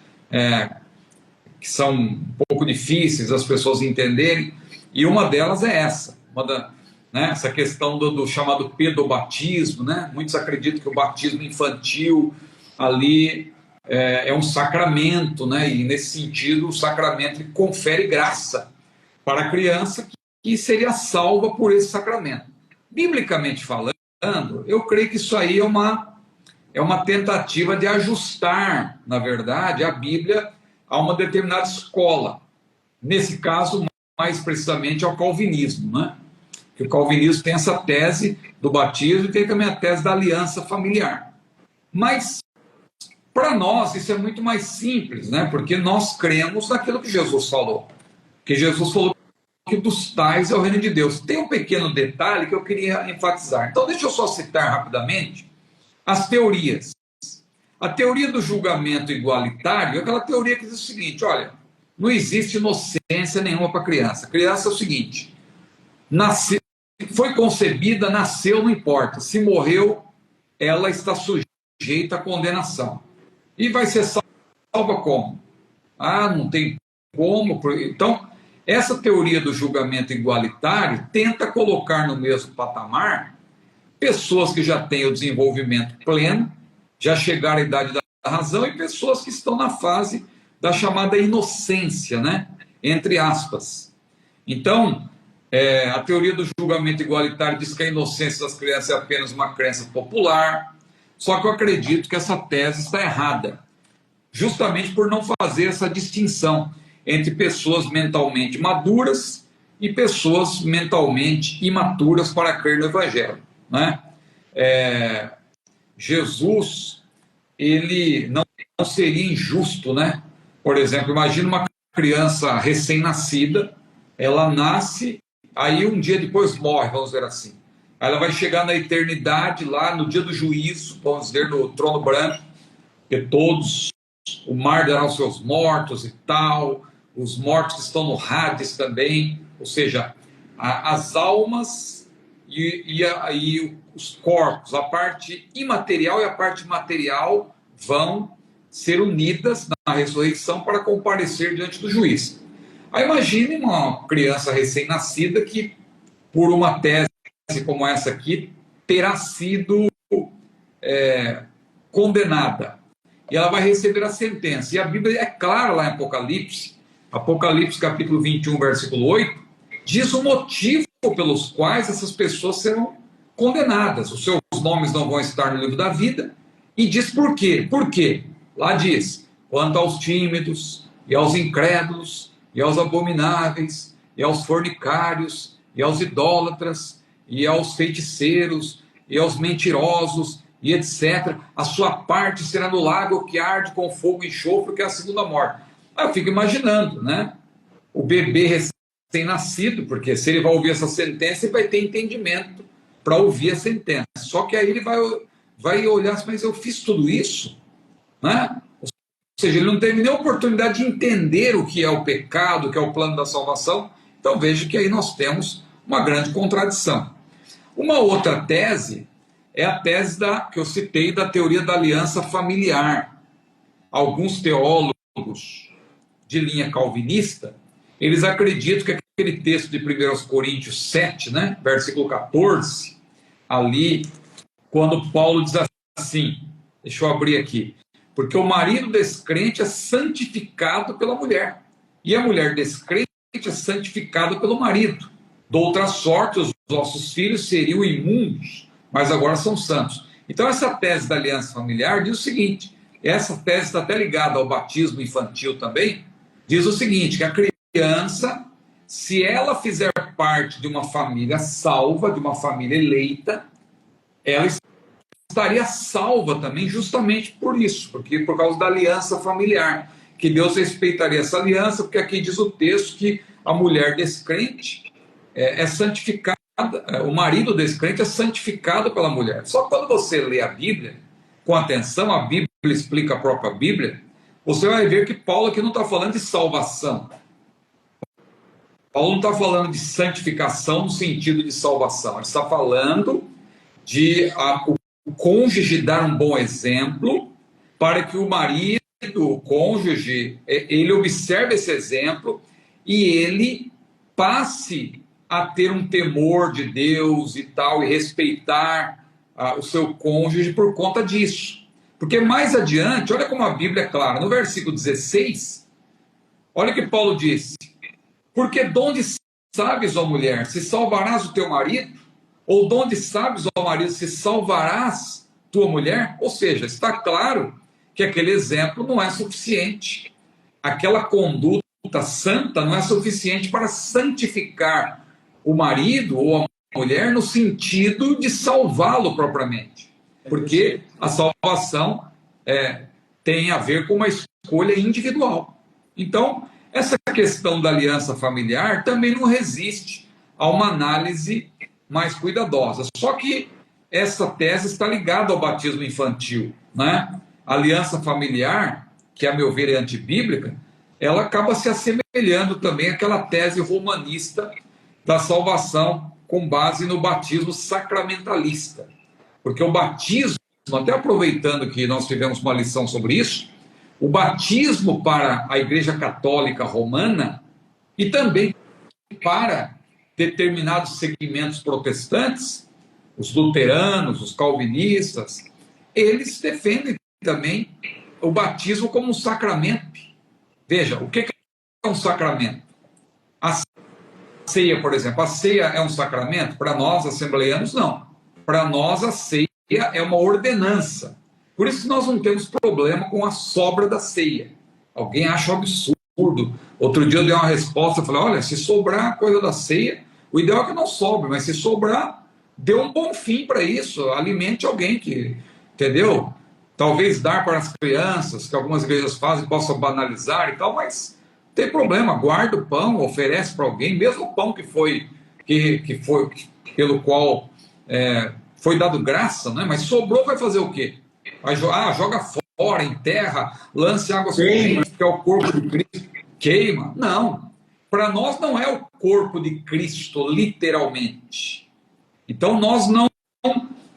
que são um pouco difíceis as pessoas entenderem, e uma delas é essa, essa questão do chamado pedobatismo, né? Muitos acreditam que o batismo infantil ali é um sacramento, né? E nesse sentido o sacramento confere graça para a criança que seria salva por esse sacramento. Biblicamente falando, eu creio que isso aí é uma tentativa de ajustar, na verdade, a Bíblia a uma determinada escola. Nesse caso, mais precisamente ao calvinismo, né? Que o calvinismo tem essa tese do batismo e tem também a tese da aliança familiar. Mas, para nós, isso é muito mais simples, né? Porque nós cremos naquilo que Jesus falou. Que Jesus falou que dos tais é o reino de Deus. Tem um pequeno detalhe que eu queria enfatizar. Então, deixa eu só citar rapidamente as teorias. A teoria do julgamento igualitário é aquela teoria que diz o seguinte, olha, não existe inocência nenhuma para criança. A criança é o seguinte, foi concebida, nasceu, não importa. Se morreu, ela está sujeita à condenação. E vai ser salva como? Não tem como. Então, essa teoria do julgamento igualitário tenta colocar no mesmo patamar pessoas que já têm o desenvolvimento pleno, já chegaram à idade da razão, e pessoas que estão na fase da chamada inocência, né? Entre aspas. Então, a teoria do julgamento igualitário diz que a inocência das crianças é apenas uma crença popular, só que eu acredito que essa tese está errada, justamente por não fazer essa distinção entre pessoas mentalmente maduras e pessoas mentalmente imaturas para crer no Evangelho, né? Jesus, ele não seria injusto, né? Por exemplo, imagina uma criança recém-nascida, ela nasce, aí um dia depois morre, vamos dizer assim. Aí ela vai chegar na eternidade, lá no dia do juízo, vamos dizer, no trono branco, que todos, o mar dará os seus mortos e tal, os mortos que estão no Hades também, ou seja, as almas e os corpos, a parte imaterial e a parte material vão ser unidas na ressurreição para comparecer diante do juiz. Aí imagine uma criança recém-nascida que, por uma tese como essa aqui, terá sido condenada. E ela vai receber a sentença. E a Bíblia é clara lá em Apocalipse capítulo 21, versículo 8, diz o motivo pelos quais essas pessoas serão condenadas. Os seus nomes não vão estar no livro da vida. E diz por quê? Por quê? Lá diz, quanto aos tímidos, e aos incrédulos, e aos abomináveis, e aos fornicários, e aos idólatras, e aos feiticeiros, e aos mentirosos, e etc. A sua parte será no lago que arde com fogo e enxofre, que é a segunda morte. Aí eu fico imaginando, né? O bebê recém-nascido, porque se ele vai ouvir essa sentença, ele vai ter entendimento para ouvir a sentença. Só que aí ele vai olhar assim, mas eu fiz tudo isso, né? Ou seja, ele não teve nem a oportunidade de entender o que é o pecado, o que é o plano da salvação. Então veja que aí nós temos uma grande contradição. Uma outra tese é a tese que eu citei da teoria da aliança familiar. Alguns teólogos de linha calvinista, eles acreditam que aquele texto de 1 Coríntios 7, né, versículo 14, ali, quando Paulo diz assim, deixa eu abrir aqui, porque o marido descrente é santificado pela mulher, e a mulher descrente é santificada pelo marido. De outra sorte, os nossos filhos seriam imundos, mas agora são santos. Então, essa tese da aliança familiar diz o seguinte, essa tese está até ligada ao batismo infantil também, diz o seguinte, que a criança, se ela fizer parte de uma família salva, de uma família eleita, ela estaria salva também justamente por isso, porque por causa da aliança familiar, que Deus respeitaria essa aliança, porque aqui diz o texto que a mulher descrente é santificada, o marido descrente é santificado pela mulher. Só que quando você lê a Bíblia, com atenção, a Bíblia explica a própria Bíblia, você vai ver que Paulo aqui não está falando de salvação. Paulo não está falando de santificação no sentido de salvação. Ele está falando de o cônjuge dar um bom exemplo para que o marido, o cônjuge, ele observe esse exemplo e ele passe a ter um temor de Deus e tal, e respeitar o seu cônjuge por conta disso. Porque mais adiante, olha como a Bíblia é clara, no versículo 16, olha o que Paulo disse, porque donde sabes, ó mulher, se salvarás o teu marido? Ou donde sabes, ó marido, se salvarás tua mulher? Ou seja, está claro que aquele exemplo não é suficiente. Aquela conduta santa não é suficiente para santificar o marido ou a mulher no sentido de salvá-lo propriamente. Porque a salvação tem a ver com uma escolha individual. Então, essa questão da aliança familiar também não resiste a uma análise mais cuidadosa. Só que essa tese está ligada ao batismo infantil, né? A aliança familiar, que a meu ver é antibíblica, ela acaba se assemelhando também àquela tese romanista da salvação com base no batismo sacramentalista. Porque o batismo, até aproveitando que nós tivemos uma lição sobre isso, o batismo para a Igreja Católica Romana e também para determinados segmentos protestantes, os luteranos, os calvinistas, eles defendem também o batismo como um sacramento. Veja, o que é um sacramento? A ceia, por exemplo, a ceia é um sacramento? Para nós, assembleianos, não. Para nós, a ceia é uma ordenança. Por isso que nós não temos problema com a sobra da ceia. Alguém acha um absurdo. Outro dia eu dei uma resposta, falei, olha, se sobrar coisa da ceia, o ideal é que não sobre, mas se sobrar, dê um bom fim para isso, alimente alguém que, entendeu? Talvez dar para as crianças, que algumas igrejas fazem, possam banalizar e tal, mas não tem problema, guarda o pão, oferece para alguém, mesmo o pão que foi pelo qual foi dado graça, né? Mas sobrou, vai fazer o quê? Joga fora, enterra, lance água corrente, que é o corpo de Cristo, queima. Não, para nós não é o corpo de Cristo, literalmente. Então nós não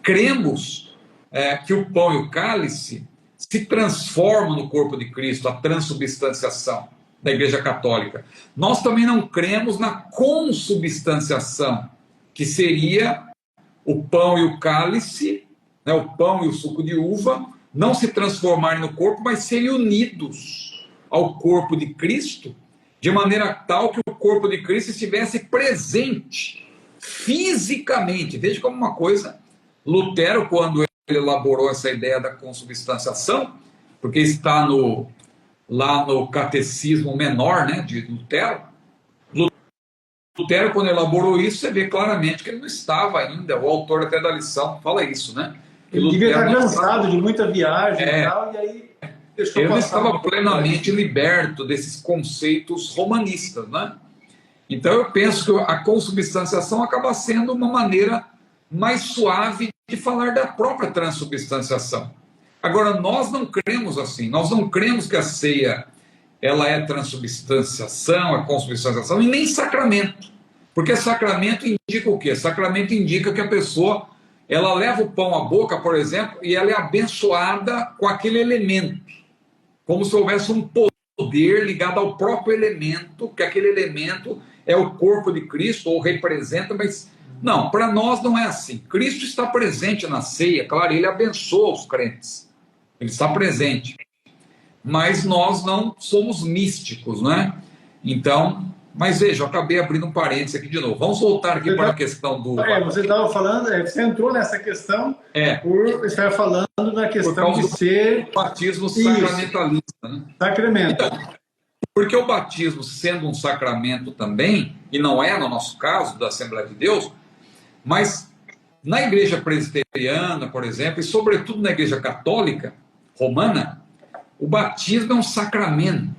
cremos que o pão e o cálice se transformam no corpo de Cristo, a transubstanciação da Igreja Católica. Nós também não cremos na consubstanciação, que seria o pão e o cálice, né, o pão e o suco de uva, não se transformarem no corpo, mas serem unidos ao corpo de Cristo, de maneira tal que o corpo de Cristo estivesse presente fisicamente. Veja como uma coisa, Lutero, quando ele elaborou essa ideia da consubstanciação, porque está lá no Catecismo Menor, né, de Lutero, quando elaborou isso, você vê claramente que ele não estava ainda, o autor até da lição fala isso, né? Ele devia estar cansado de muita viagem e tal, e aí... ele não estava plenamente liberto desses conceitos romanistas, né? Então eu penso que a consubstanciação acaba sendo uma maneira mais suave de falar da própria transubstanciação. Agora, nós não cremos assim, nós não cremos que a ceia ela é transubstanciação, é consubstanciação, e nem sacramento. Porque sacramento indica o quê? Sacramento indica que a pessoa ela leva o pão à boca, por exemplo, e ela é abençoada com aquele elemento, como se houvesse um poder ligado ao próprio elemento, que aquele elemento é o corpo de Cristo, ou representa, mas não, para nós não é assim. Cristo está presente na ceia, claro, ele abençoa os crentes, ele está presente, mas nós não somos místicos, né? Então, mas veja, eu acabei abrindo um parênteses aqui de novo. Vamos voltar aqui para a questão do... você estava falando, você entrou nessa questão por estar falando na questão de ser... batismo sacramentalista, né? Sacramento. Então, porque o batismo, sendo um sacramento também, e não é no nosso caso, da Assembleia de Deus, mas na igreja presbiteriana, por exemplo, e sobretudo na igreja católica romana, o batismo é um sacramento.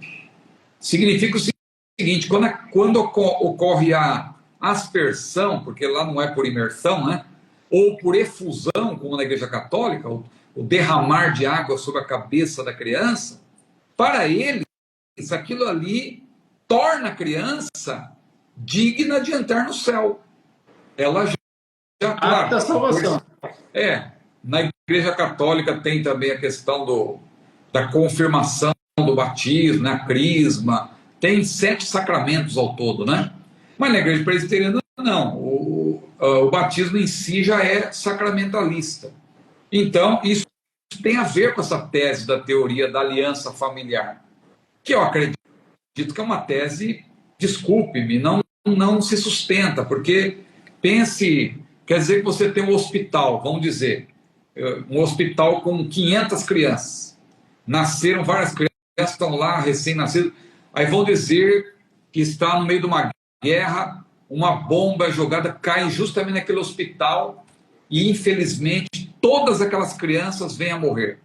Significa o seguinte, quando ocorre a aspersão, porque lá não é por imersão, né? Ou por efusão, como na igreja católica, o derramar de água sobre a cabeça da criança, para eles, aquilo ali torna a criança digna de entrar no céu. Ela já claro, da salvação. Na igreja católica tem também a questão da confirmação do batismo, né, a crisma, tem 7 sacramentos ao todo, né? Mas na igreja presbiteriana não, o batismo em si já é sacramentalista. Então, isso tem a ver com essa tese da teoria da aliança familiar, que eu acredito que é uma tese, desculpe-me, não se sustenta, porque pense, quer dizer que você tem um hospital, vamos dizer, um hospital com 500 crianças, nasceram várias crianças, estão lá, recém-nascidas, aí vão dizer que está no meio de uma guerra, uma bomba jogada cai justamente naquele hospital e, infelizmente, todas aquelas crianças vêm a morrer.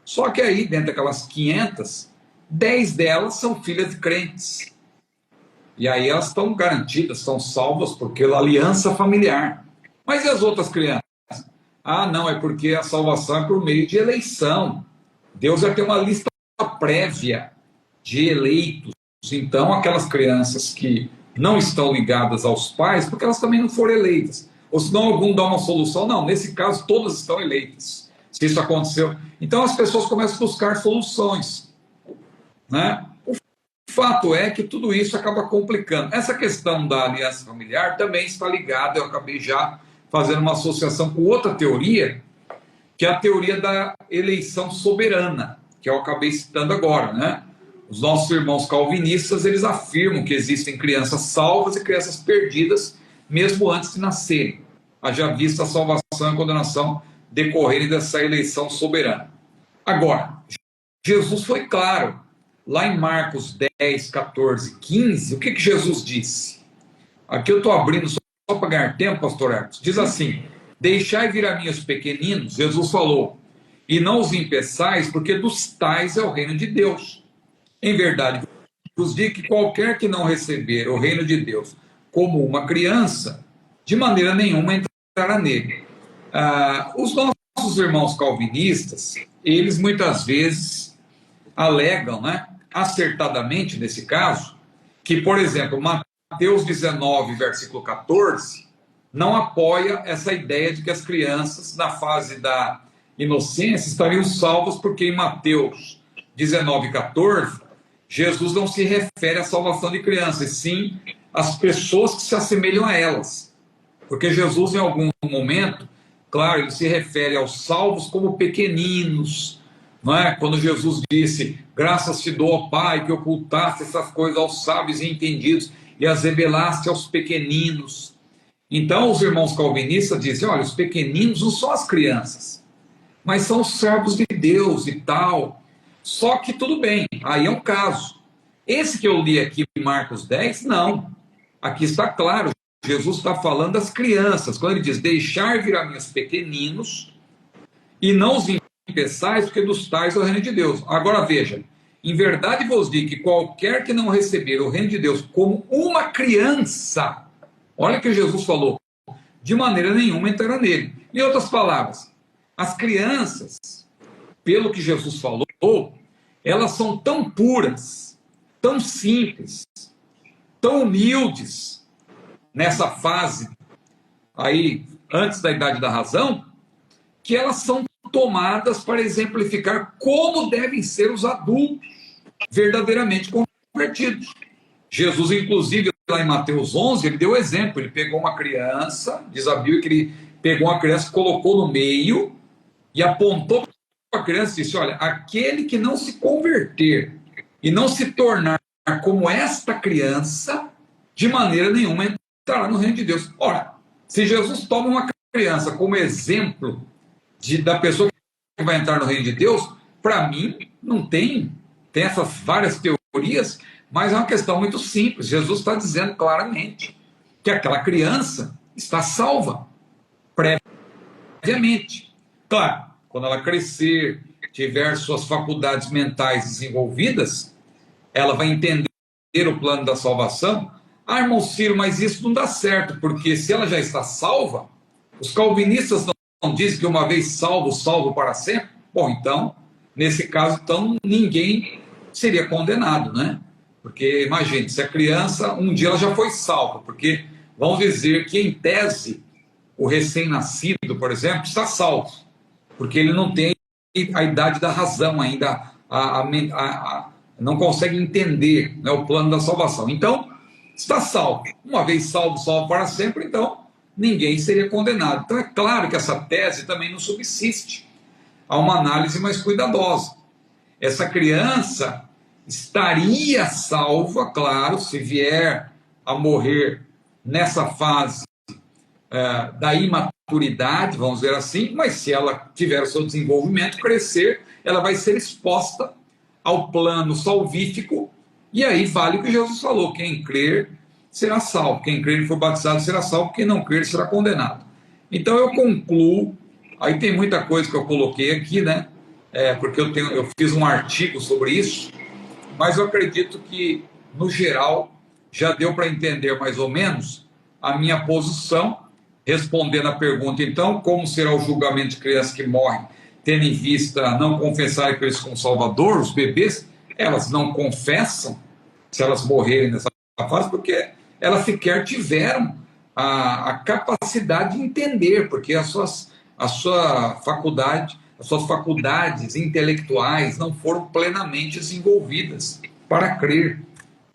Só que aí, dentro daquelas 500, 10 delas são filhas de crentes. E aí elas estão garantidas, estão salvas porque a aliança familiar. Mas e as outras crianças? Ah, não, é porque a salvação é por meio de eleição. Deus já tem uma lista prévia de eleitos. Então, aquelas crianças que não estão ligadas aos pais, porque elas também não foram eleitas. Ou senão algum dá uma solução. Não, nesse caso, todas estão eleitas. Se isso aconteceu. Então, as pessoas começam a buscar soluções, né? O fato é que tudo isso acaba complicando. Essa questão da aliança familiar também está ligada, eu acabei já fazendo uma associação com outra teoria, que é a teoria da eleição soberana, que eu acabei citando agora, né? Os nossos irmãos calvinistas, eles afirmam que existem crianças salvas e crianças perdidas, mesmo antes de nascerem. Haja vista a salvação e a condenação decorrerem dessa eleição soberana. Agora, Jesus foi claro, lá em Marcos 10, 14, 15, o que Jesus disse? Aqui eu estou abrindo só para ganhar tempo, pastor Arcos. Diz assim, deixai vir a mim os pequeninos, Jesus falou, e não os impeçais, porque dos tais é o reino de Deus. Em verdade, vos digo que qualquer que não receber o reino de Deus como uma criança, de maneira nenhuma entrará nele. Os nossos irmãos calvinistas, eles muitas vezes alegam, né, acertadamente nesse caso, que, por exemplo, Mateus 19, versículo 14, não apoia essa ideia de que as crianças, na fase da inocência, estariam salvas, porque em Mateus 19, 14, Jesus não se refere à salvação de crianças, sim às pessoas que se assemelham a elas. Porque Jesus, em algum momento, claro, ele se refere aos salvos como pequeninos, não é? Quando Jesus disse, graças te dou, ó Pai, que ocultaste essas coisas aos sábios e entendidos e as revelaste aos pequeninos. Então, os irmãos calvinistas dizem, olha, os pequeninos não são as crianças, mas são os servos de Deus e tal. Só que tudo bem, aí é um caso. Esse que eu li aqui em Marcos 10, não. Aqui está claro, Jesus está falando das crianças. Quando ele diz, deixar vir a mim os pequeninos, e não os peçais, porque dos tais é o reino de Deus. Agora veja, em verdade vos digo que qualquer que não receber o reino de Deus como uma criança, olha o que Jesus falou, de maneira nenhuma entrará nele. Em outras palavras, as crianças, pelo que Jesus falou, elas são tão puras, tão simples, tão humildes nessa fase aí, antes da idade da razão, que elas são tomadas para exemplificar como devem ser os adultos verdadeiramente convertidos. Jesus, inclusive, lá em Mateus 11, ele deu exemplo, ele pegou uma criança, diz a Bíblia que ele pegou uma criança, colocou no meio e apontou para a criança e disse, olha, aquele que não se converter e não se tornar como esta criança, de maneira nenhuma entrará no reino de Deus. Ora, se Jesus toma uma criança como exemplo da pessoa que vai entrar no reino de Deus, para mim, não tem essas várias teorias, mas é uma questão muito simples. Jesus está dizendo claramente que aquela criança está salva previamente. Claro, quando ela crescer, tiver suas faculdades mentais desenvolvidas, ela vai entender o plano da salvação. Ah, irmão Ciro, mas isso não dá certo, porque se ela já está salva, os calvinistas não dizem que uma vez salvo, salvo para sempre? Bom, então, nesse caso, então, ninguém seria condenado, né? Porque, imagine, se a criança, um dia ela já foi salva, porque vão dizer que, em tese, o recém-nascido, por exemplo, está salvo, porque ele não tem a idade da razão ainda, não consegue entender, né, o plano da salvação. Então, está salvo. Uma vez salvo, salvo para sempre, então ninguém seria condenado. Então é claro que essa tese também não subsiste. Há uma análise mais cuidadosa. Essa criança estaria salva, claro, se vier a morrer nessa fase da imaturidade, vamos dizer assim, mas se ela tiver o seu desenvolvimento, crescer, ela vai ser exposta ao plano salvífico, e aí vale o que Jesus falou, quem crer será salvo, quem crer e for batizado será salvo, quem não crer será condenado. Então eu concluo, aí tem muita coisa que eu coloquei aqui, né, porque eu fiz um artigo sobre isso, mas eu acredito que, no geral, já deu para entender mais ou menos a minha posição, respondendo a pergunta, então, como será o julgamento de crianças que morrem, tendo em vista não confessarem Cristo como Salvador, os bebês, elas não confessam, se elas morrerem nessa fase, porque elas sequer tiveram a capacidade de entender, porque as suas faculdades intelectuais não foram plenamente desenvolvidas para crer.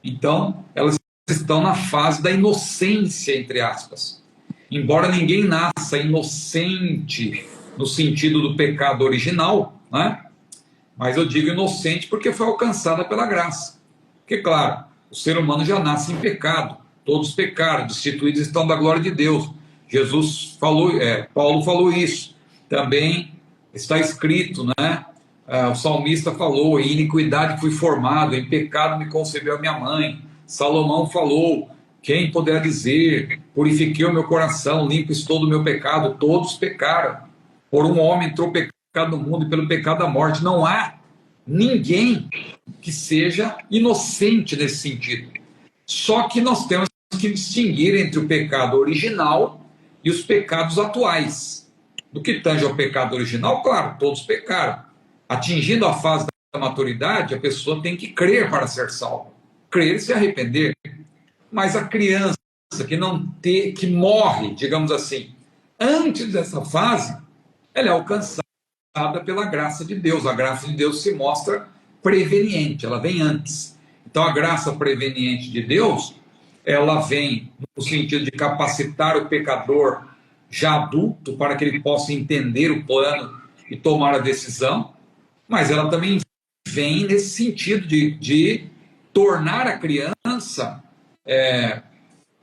Então, elas estão na fase da inocência, entre aspas. Embora ninguém nasça inocente no sentido do pecado original, né? Mas eu digo inocente porque foi alcançada pela graça. Porque, claro, o ser humano já nasce em pecado. Todos pecaram, destituídos estão da glória de Deus. Jesus falou, Paulo falou isso. Também está escrito, né? O salmista falou, em iniquidade fui formado, em pecado me concebeu a minha mãe. Salomão falou, quem poderá dizer, purifiquei o meu coração, limpo estou do meu pecado. Todos pecaram. Por um homem entrou o pecado no mundo e pelo pecado da morte. Não há ninguém que seja inocente nesse sentido. Só que nós temos que distinguir entre o pecado original e os pecados atuais. Do que tange ao pecado original, claro, todos pecaram. Atingindo a fase da maturidade, a pessoa tem que crer para ser salva. Crer e se arrepender. Mas a criança que morre, digamos assim, antes dessa fase, ela é alcançada pela graça de Deus. A graça de Deus se mostra preveniente, ela vem antes. Então a graça preveniente de Deus, ela vem no sentido de capacitar o pecador já adulto para que ele possa entender o plano e tomar a decisão, mas ela também vem nesse sentido de tornar a criança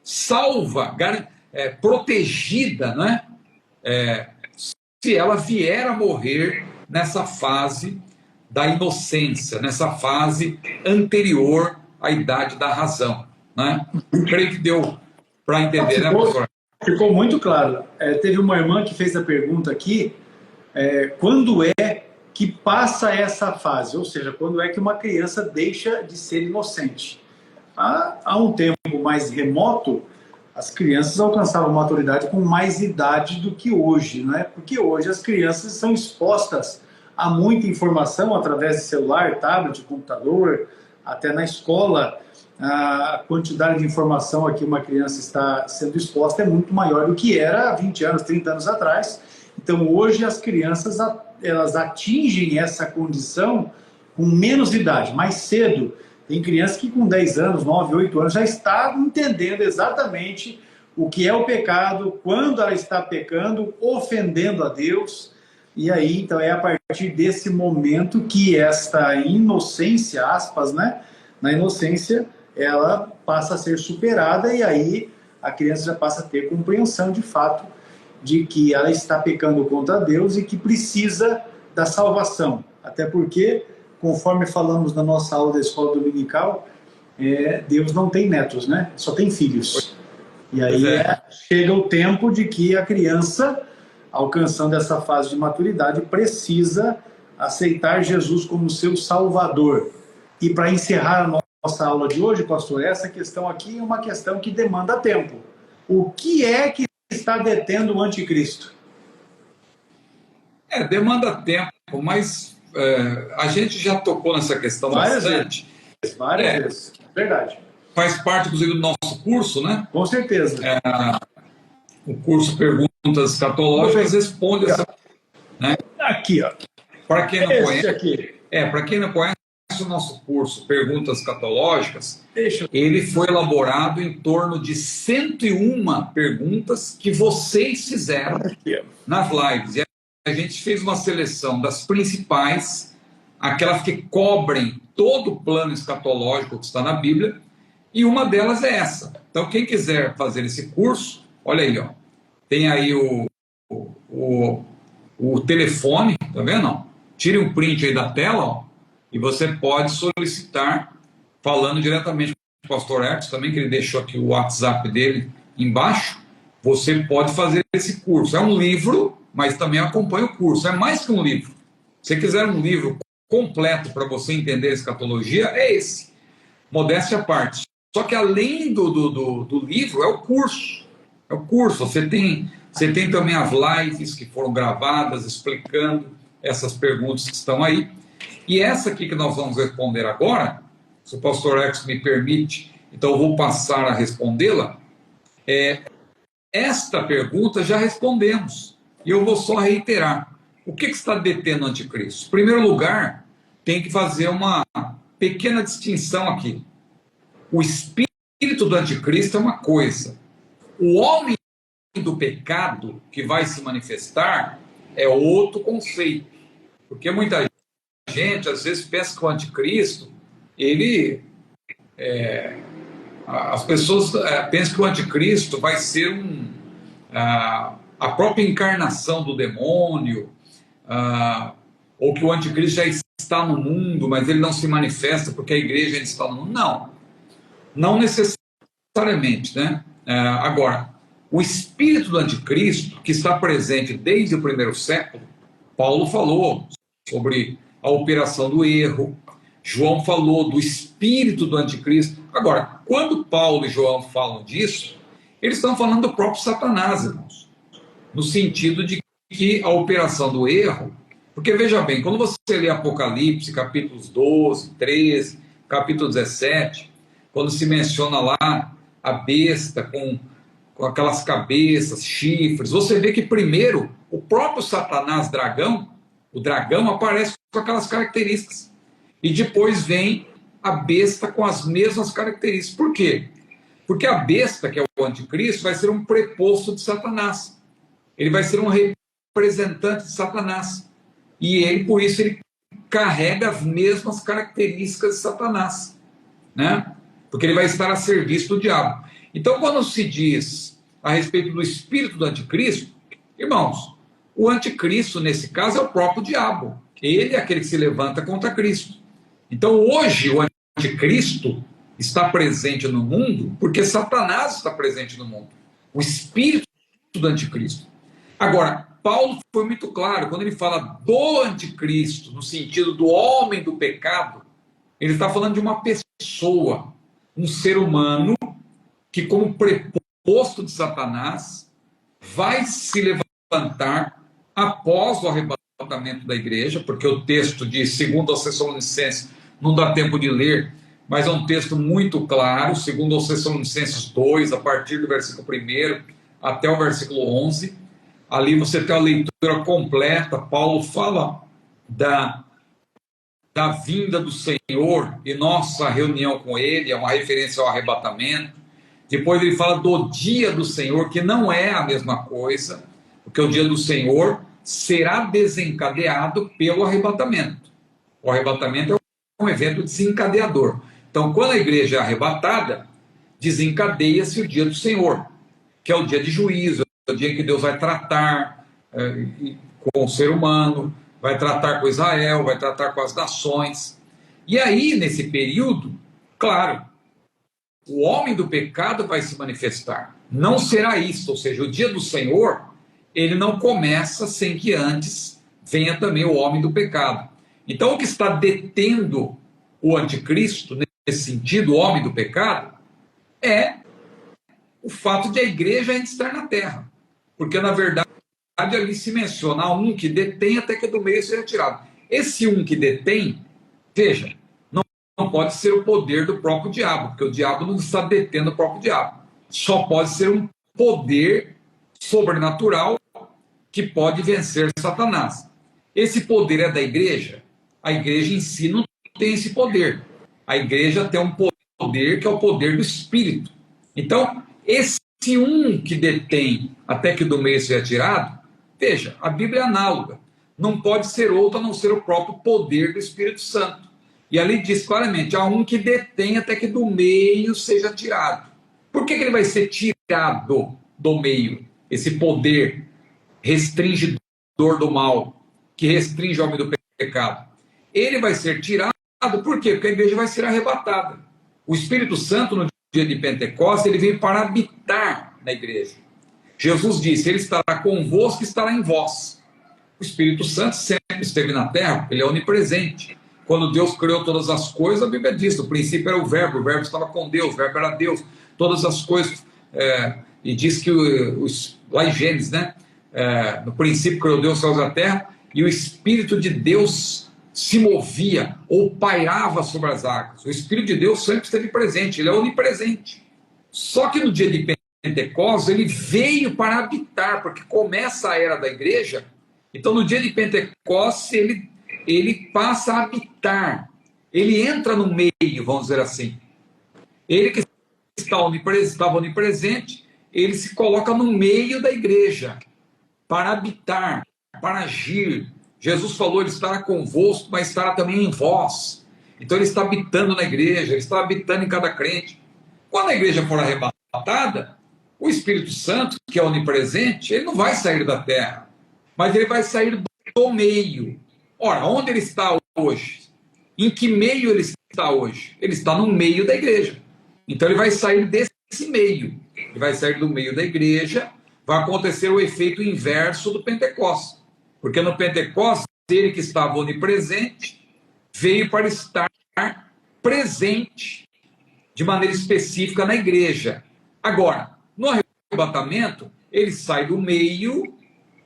salva, protegida, né? Se ela vier a morrer nessa fase da inocência, nessa fase anterior à idade da razão, né? Creio que deu para entender, né, professor? Ficou muito claro. Teve uma irmã que fez a pergunta aqui, quando é que passa essa fase, ou seja, quando é que uma criança deixa de ser inocente. Há um tempo mais remoto, as crianças alcançavam maturidade com mais idade do que hoje, né? Porque hoje as crianças são expostas a muita informação através de celular, tablet, computador, até na escola. A quantidade de informação a que uma criança está sendo exposta é muito maior do que era há 20 anos, 30 anos atrás. Então, hoje, as crianças elas atingem essa condição com menos idade, mais cedo. Tem criança que com 10 anos, 9, 8 anos, já está entendendo exatamente o que é o pecado, quando ela está pecando, ofendendo a Deus. E aí, então, é a partir desse momento que esta inocência, aspas, né? Na inocência, ela passa a ser superada e aí a criança já passa a ter compreensão de fato de que ela está pecando contra Deus e que precisa da salvação. Até porque, conforme falamos na nossa aula da escola dominical, Deus não tem netos, né? Só tem filhos. E aí chega o tempo de que a criança, alcançando essa fase de maturidade, precisa aceitar Jesus como seu Salvador. E para encerrar a nossa aula de hoje, pastor, essa questão aqui é uma questão que demanda tempo. O que é que está detendo o anticristo? Demanda tempo, mas a gente já tocou nessa questão bastante. Várias vezes, verdade. Faz parte, inclusive, do nosso curso, né? Com certeza. O curso Perguntas Escatológicas responde essa... Né? Aqui, ó. Para quem não conhece... Aqui. Para quem não conhece o nosso curso Perguntas Escatológicas, ele foi elaborado em torno de 101 perguntas que vocês fizeram nas lives. E a gente fez uma seleção das principais, aquelas que cobrem todo o plano escatológico que está na Bíblia, e uma delas é essa. Então, quem quiser fazer esse curso, olha aí, ó, tem aí o telefone, tá vendo? Tire um print aí da tela, ó, e você pode solicitar, falando diretamente com o pastor Hertz, também, que ele deixou aqui o WhatsApp dele embaixo. Você pode fazer esse curso. É um livro, mas também acompanha o curso. É mais que um livro. Se você quiser um livro completo para você entender a escatologia, é esse. Modéstia à parte. Só que além do livro, é o curso. É o curso. Você tem também as lives que foram gravadas explicando essas perguntas que estão aí. E essa aqui que nós vamos responder agora, se o pastor Hertz me permite, então eu vou passar a respondê-la. Esta pergunta já respondemos. E eu vou só reiterar. O que está detendo o anticristo? Em primeiro lugar, tem que fazer uma pequena distinção aqui. O espírito do anticristo é uma coisa. O homem do pecado que vai se manifestar é outro conceito. Porque muita gente, às vezes, pensa que o anticristo, as pessoas pensam que o anticristo vai ser a própria encarnação do demônio, ou que o anticristo já está no mundo, mas ele não se manifesta porque a igreja ainda está no mundo. Não necessariamente, né? Agora, o espírito do anticristo, que está presente desde o primeiro século, Paulo falou sobre a operação do erro, João falou do espírito do anticristo. Agora, quando Paulo e João falam disso, eles estão falando do próprio Satanás, irmãos, no sentido de que a operação do erro, porque veja bem, quando você lê Apocalipse, capítulos 12, 13, capítulo 17, quando se menciona lá a besta com aquelas cabeças, chifres, você vê que primeiro o próprio Satanás, o dragão aparece com aquelas características. E depois vem a besta com as mesmas características. Por quê? Porque a besta, que é o anticristo, vai ser um preposto de Satanás. Ele vai ser um representante de Satanás. E ele, por isso, ele carrega as mesmas características de Satanás, né? Porque ele vai estar a serviço do diabo. Então, quando se diz a respeito do espírito do anticristo, irmãos, o anticristo, nesse caso, é o próprio diabo. Ele é aquele que se levanta contra Cristo. Então, hoje, o anticristo está presente no mundo porque Satanás está presente no mundo. O espírito do anticristo. Agora, Paulo foi muito claro, quando ele fala do anticristo, no sentido do homem do pecado, ele está falando de uma pessoa, um ser humano, que como preposto de Satanás, vai se levantar após o arrebatamento da igreja, porque o texto de 2 aos Tessalonicenses não dá tempo de ler, mas é um texto muito claro, 2 aos Tessalonicenses 2, a partir do versículo 1 até o versículo 11. Ali você tem a leitura completa. Paulo fala da vinda do Senhor e nossa reunião com ele, é uma referência ao arrebatamento. Depois ele fala do dia do Senhor, que não é a mesma coisa, porque o dia do Senhor será desencadeado pelo arrebatamento. O arrebatamento é um evento desencadeador. Então, quando a igreja é arrebatada, desencadeia-se o dia do Senhor, que é o dia de juízo, é o dia em que Deus vai tratar com o ser humano, vai tratar com Israel, vai tratar com as nações. E aí, nesse período, claro, o homem do pecado vai se manifestar. Não será isso, ou seja, o dia do Senhor, ele não começa sem que antes venha também o homem do pecado. Então, o que está detendo o anticristo, nesse sentido, o homem do pecado, é o fato de a igreja ainda estar na terra. Porque, na verdade, ali se menciona um que detém até que do meio seja tirado. Esse um que detém, veja, não pode ser o poder do próprio diabo, porque o diabo não está detendo o próprio diabo. Só pode ser um poder sobrenatural que pode vencer Satanás. Esse poder é da igreja? A igreja em si não tem esse poder. A igreja tem um poder que é o poder do Espírito. Então, esse um que detém até que do meio seja tirado, veja, a Bíblia é análoga. Não pode ser outro a não ser o próprio poder do Espírito Santo. E ali diz claramente, há um que detém até que do meio seja tirado. Por que ele vai ser tirado do meio? Esse poder restringidor do mal, que restringe o homem do pecado. Ele vai ser tirado, por quê? Porque a igreja vai ser arrebatada. O Espírito Santo, no dia de Pentecostes, ele veio para habitar na igreja. Jesus disse, ele estará convosco e estará em vós. O Espírito Santo sempre esteve na terra, ele é onipresente. Quando Deus criou todas as coisas, a Bíblia diz, no princípio era o verbo estava com Deus, o verbo era Deus, todas as coisas, e diz que lá em Gênesis, né, no princípio criou Deus os céus e a terra, e o Espírito de Deus se movia ou pairava sobre as águas. O Espírito de Deus sempre esteve presente, ele é onipresente. Só que no dia de Pentecostes, ele veio para habitar, porque começa a era da igreja. Então, no dia de Pentecostes, ele passa a habitar, ele entra no meio, vamos dizer assim. Ele que estava onipresente, ele se coloca no meio da igreja, para habitar, para agir. Jesus falou, ele estará convosco, mas estará também em vós. Então ele está habitando na igreja, ele está habitando em cada crente. Quando a igreja for arrebatada, o Espírito Santo, que é onipresente, ele não vai sair da terra, mas ele vai sair do meio. Ora, onde ele está hoje? Em que meio ele está hoje? Ele está no meio da igreja. Então ele vai sair desse meio. Ele vai sair do meio da igreja, vai acontecer o efeito inverso do Pentecostes. Porque no Pentecostes, ele que estava onipresente, veio para estar presente de maneira específica na igreja. Agora, no arrebatamento, ele sai do meio,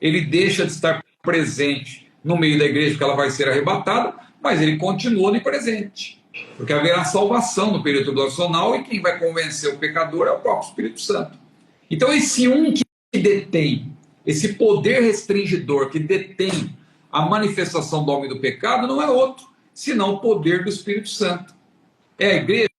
ele deixa de estar presente no meio da igreja, porque ela vai ser arrebatada, mas ele continua onipresente. Porque haverá salvação no período tribulacional e quem vai convencer o pecador é o próprio Espírito Santo. Então, esse um que detém, esse poder restringidor que detém a manifestação do homem do pecado, não é outro, senão o poder do Espírito Santo. É a igreja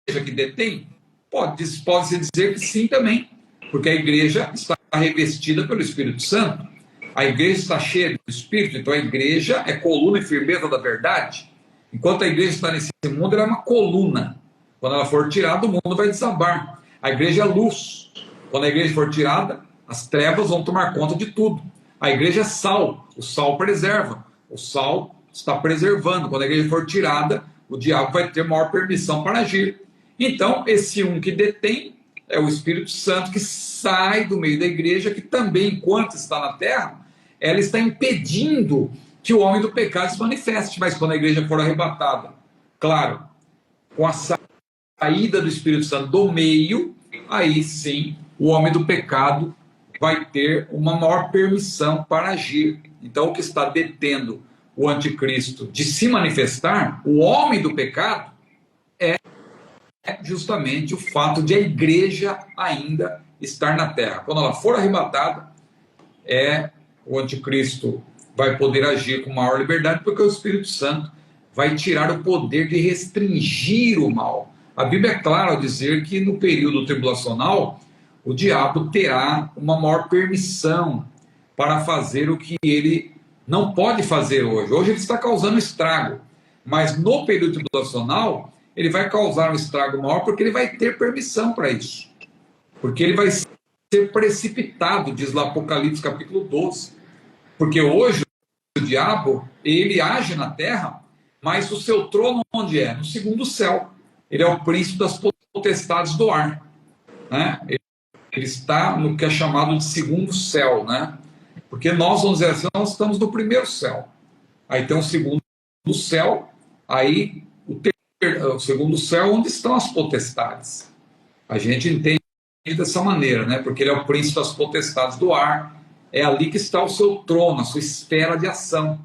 que detém? Pode-se dizer que sim também, porque a igreja está revestida pelo Espírito Santo. A igreja está cheia do Espírito, então a igreja é coluna e firmeza da verdade. Enquanto a igreja está nesse mundo, ela é uma coluna. Quando ela for tirada, o mundo vai desabar. A igreja é luz. Quando a igreja for tirada, as trevas vão tomar conta de tudo. A igreja é sal. O sal preserva. O sal está preservando. Quando a igreja for tirada, o diabo vai ter maior permissão para agir. Então, esse um que detém é o Espírito Santo que sai do meio da igreja, que também, enquanto está na terra, ela está impedindo que o homem do pecado se manifeste. Mas quando a igreja for arrebatada, claro, com a saída do Espírito Santo do meio, aí sim o homem do pecado vai ter uma maior permissão para agir. Então, o que está detendo o anticristo de se manifestar, o homem do pecado, é justamente o fato de a igreja ainda estar na terra. Quando ela for arrebatada, o anticristo vai poder agir com maior liberdade, porque o Espírito Santo vai tirar o poder de restringir o mal. A Bíblia é clara ao dizer que no período tribulacional, o diabo terá uma maior permissão para fazer o que ele não pode fazer hoje. Hoje ele está causando estrago, mas no período tribulacional, ele vai causar um estrago maior porque ele vai ter permissão para isso. Porque ele vai ser precipitado, diz lá Apocalipse capítulo 12. Porque hoje o diabo, ele age na terra, mas o seu trono onde é? No segundo céu. Ele é o príncipe das potestades do ar, né? Ele está no que é chamado de segundo céu, né? Porque nós, vamos dizer assim, nós estamos no primeiro céu. Aí tem o segundo céu, aí o segundo céu, onde estão as potestades. A gente entende dessa maneira, né? Porque ele é o príncipe das potestades do ar, é ali que está o seu trono, a sua esfera de ação.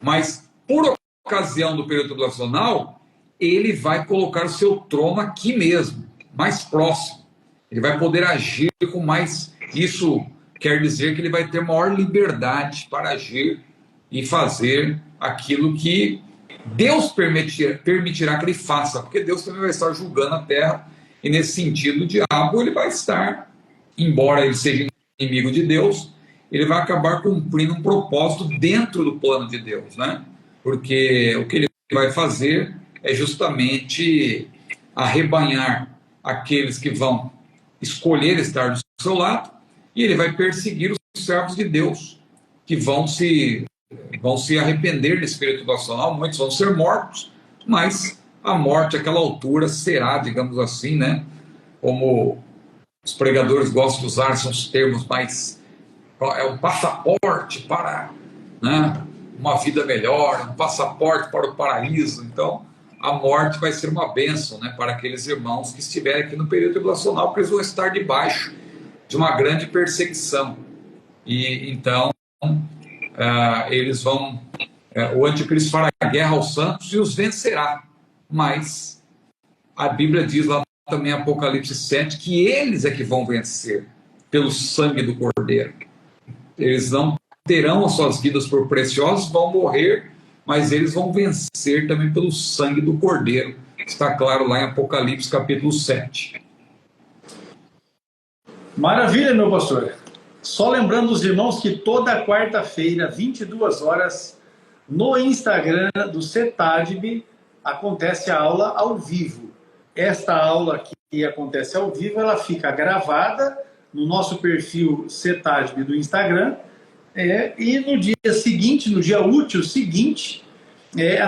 Mas, por ocasião do período tribulacional, ele vai colocar o seu trono aqui mesmo, mais próximo. Ele vai poder agir com mais... Isso quer dizer que ele vai ter maior liberdade para agir e fazer aquilo que Deus permitirá que ele faça, porque Deus também vai estar julgando a terra, e nesse sentido o diabo ele vai estar, embora ele seja inimigo de Deus, ele vai acabar cumprindo um propósito dentro do plano de Deus, né? Porque o que ele vai fazer é justamente arrebanhar aqueles que vão escolher estar do seu lado, e ele vai perseguir os servos de Deus, que vão se arrepender desse período tribulacional. Muitos vão ser mortos, mas a morte àquela altura será, digamos assim, né? Como os pregadores gostam de usar, são os termos mais... É um passaporte para, né, uma vida melhor, um passaporte para o paraíso. Então, a morte vai ser uma bênção, né, para aqueles irmãos que estiverem aqui no período tribulacional, porque eles vão estar debaixo de uma grande perseguição. E então, eles vão... o anticristo fará guerra aos santos e os vencerá. Mas a Bíblia diz lá também, Apocalipse 7, que eles é que vão vencer pelo sangue do Cordeiro. Eles não terão as suas vidas por preciosas, vão morrer, mas eles vão vencer também pelo sangue do Cordeiro. Está claro lá em Apocalipse capítulo 7. Maravilha, meu pastor. Só lembrando os irmãos que toda quarta-feira, 22 horas, no Instagram do CETADB, acontece a aula ao vivo. Esta aula que acontece ao vivo, ela fica gravada no nosso perfil CETADB do Instagram, e no dia seguinte, no dia útil seguinte,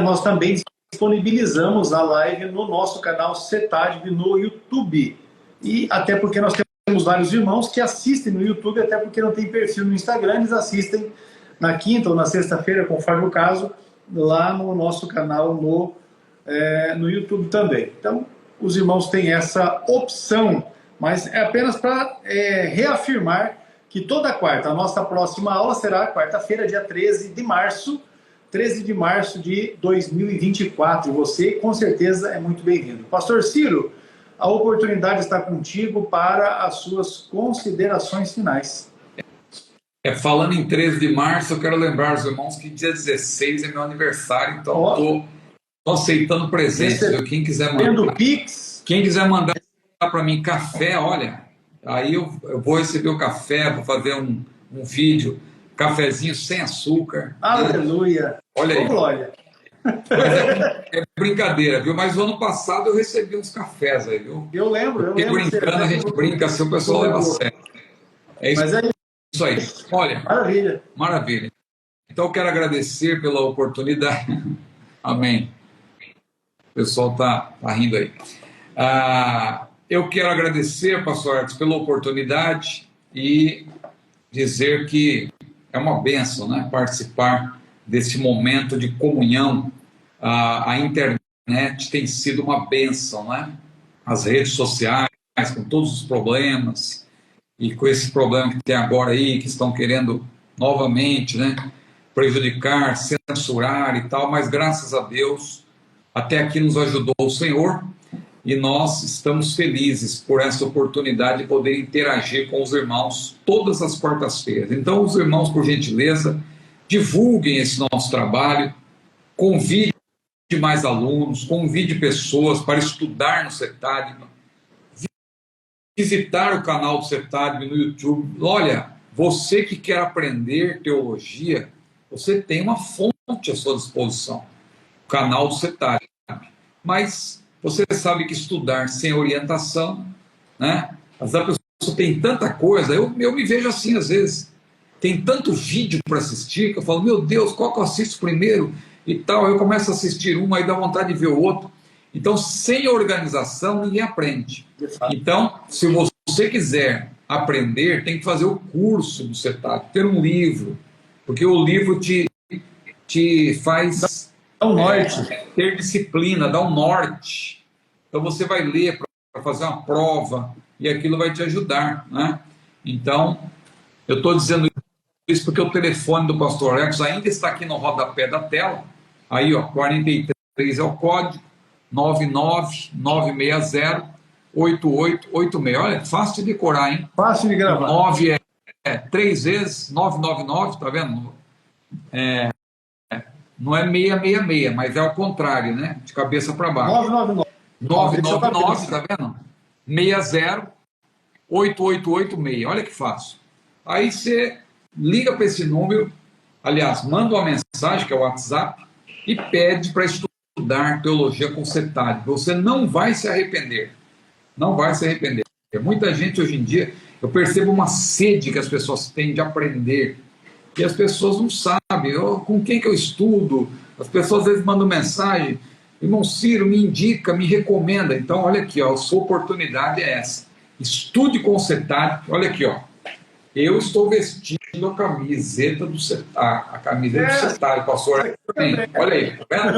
nós também disponibilizamos a live no nosso canal CETADB no YouTube. E até porque nós temos vários irmãos que assistem no YouTube, até porque não tem perfil no Instagram, eles assistem na quinta ou na sexta-feira, conforme o caso, lá no nosso canal no YouTube também. Então, os irmãos têm essa opção, mas é apenas para reafirmar que toda quarta, a nossa próxima aula será quarta-feira, dia 13 de março de 2024. E você, com certeza, é muito bem-vindo. Pastor Ciro, a oportunidade está contigo para as suas considerações finais. Falando em 13 de março, eu quero lembrar os irmãos que dia 16 é meu aniversário, então estou aceitando presentes. Quem quiser mandar para mim café, olha, aí eu vou receber o café, vou fazer um vídeo, cafezinho sem açúcar. Aleluia! Né? Olha aí. Glória! É brincadeira, viu? Mas o ano passado eu recebi uns cafés aí, viu? Eu lembro. Brincando, a gente brinca assim, o pessoal leva a sério. É isso, isso aí. Olha, maravilha. Então eu quero agradecer pela oportunidade. Amém. O pessoal tá rindo aí. eu quero agradecer, pastor Arcos, pela oportunidade e dizer que é uma bênção, né, participar desse momento de comunhão. A internet tem sido uma bênção, né? As redes sociais, com todos os problemas, e com esse problema que tem agora aí, que estão querendo novamente, né, prejudicar, censurar e tal, mas graças a Deus, até aqui nos ajudou o Senhor, e nós estamos felizes por essa oportunidade de poder interagir com os irmãos todas as quartas-feiras. Então, os irmãos, por gentileza, divulguem esse nosso trabalho, convide mais alunos, convide pessoas para estudar no CETAD, visitar o canal do CETAD no YouTube. Olha, você que quer aprender teologia, você tem uma fonte à sua disposição, o canal do CETAD. Mas você sabe que estudar sem orientação, né? Às vezes a pessoa tem tanta coisa, eu me vejo assim às vezes, tem tanto vídeo para assistir, que eu falo, meu Deus, qual que eu assisto primeiro e tal, eu começo a assistir um, aí dá vontade de ver o outro. Então, sem organização, ninguém aprende. Então, se você quiser aprender, tem que fazer o curso do CETAD, ter um livro, porque o livro te faz dá um norte, ter disciplina, dá um norte. Então, você vai ler para fazer uma prova e aquilo vai te ajudar, né? Então, eu estou dizendo isso porque o telefone do pastor Arcos ainda está aqui no rodapé da tela. Aí, ó, 43 é o código, 99960-8886. Olha, fácil de decorar, hein? Fácil de gravar. 9 é 3 vezes, 999, tá vendo? Não é 666, mas é ao contrário, né? De cabeça para baixo. 999, tá vendo? 60-8886. Olha que fácil. Aí você liga para esse número, aliás, manda uma mensagem, que é o WhatsApp, e pede para estudar teologia com CETAD. Você não vai se arrepender. Não vai se arrepender. Muita gente hoje em dia, eu percebo uma sede que as pessoas têm de aprender. E as pessoas não sabem, com quem que eu estudo? As pessoas às vezes mandam mensagem, irmão Ciro, me indica, me recomenda. Então, olha aqui, ó, a sua oportunidade é essa. Estude com o CETAD. Olha aqui, ó. Eu estou vestindo a camiseta do CETAD, a camiseta do CETAD, pastor. Olha aí, tá vendo?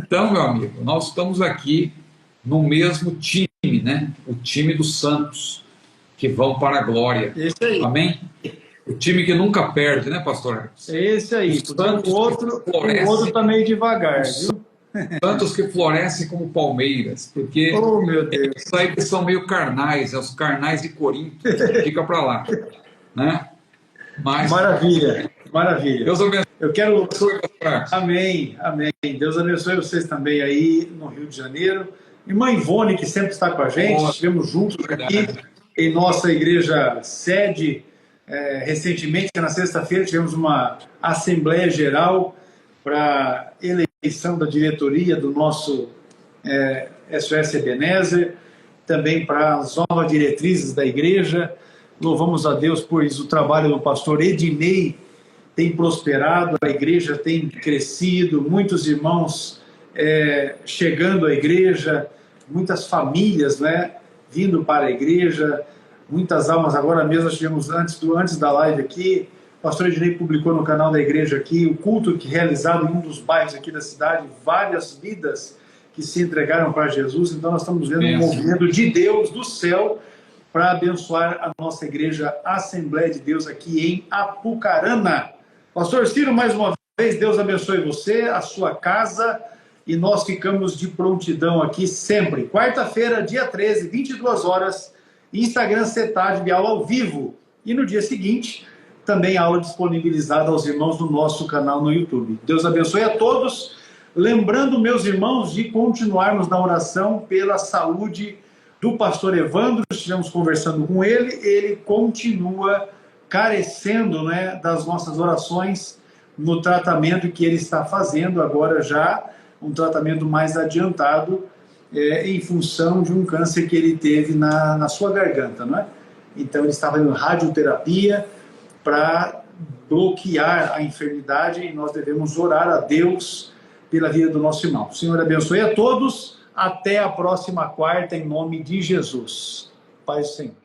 Então, meu amigo, nós estamos aqui no mesmo time, né? O time dos santos, que vão para a glória. Esse aí. Amém? O time que nunca perde, né, pastor? Esse aí. O outro está meio devagar, viu? Santos que florescem como palmeiras, porque meu Deus, eles aí que são meio carnais, os carnais de Corinto, fica para lá, né? Mas, maravilha, maravilha. Deus abençoe. Eu quero. Amém, amém. Deus abençoe vocês também aí no Rio de Janeiro. Irmã Ivone, que sempre está com a gente, estivemos juntos aqui em nossa igreja sede. Recentemente, na sexta-feira, tivemos uma Assembleia Geral para eleição da diretoria do nosso SOS Ebenezer, também para as novas diretrizes da igreja. Louvamos a Deus, pois o trabalho do pastor Ednei tem prosperado, a igreja tem crescido, muitos irmãos chegando à igreja, muitas famílias, né, vindo para a igreja, muitas almas. Agora mesmo nós tivemos, antes da live aqui, o pastor Ednei publicou no canal da igreja aqui o culto que realizado em um dos bairros aqui da cidade, várias vidas que se entregaram para Jesus. Então nós estamos vendo um movimento de Deus do céu para abençoar a nossa igreja Assembleia de Deus aqui em Apucarana. Pastor Ciro, mais uma vez, Deus abençoe você, a sua casa, e nós ficamos de prontidão aqui sempre. Quarta-feira, dia 13, 22 horas, Instagram CETAD, aula ao vivo. E no dia seguinte, também aula disponibilizada aos irmãos do nosso canal no YouTube. Deus abençoe a todos. Lembrando, meus irmãos, de continuarmos na oração pela saúde do pastor Evandro. Estivemos conversando com ele, ele continua carecendo, né, das nossas orações no tratamento que ele está fazendo agora, já um tratamento mais adiantado, em função de um câncer que ele teve na sua garganta, não é? Então ele estava em radioterapia para bloquear a enfermidade, e nós devemos orar a Deus pela vida do nosso irmão. O Senhor abençoe a todos, Até a próxima quarta, em nome de Jesus. Paz do Senhor.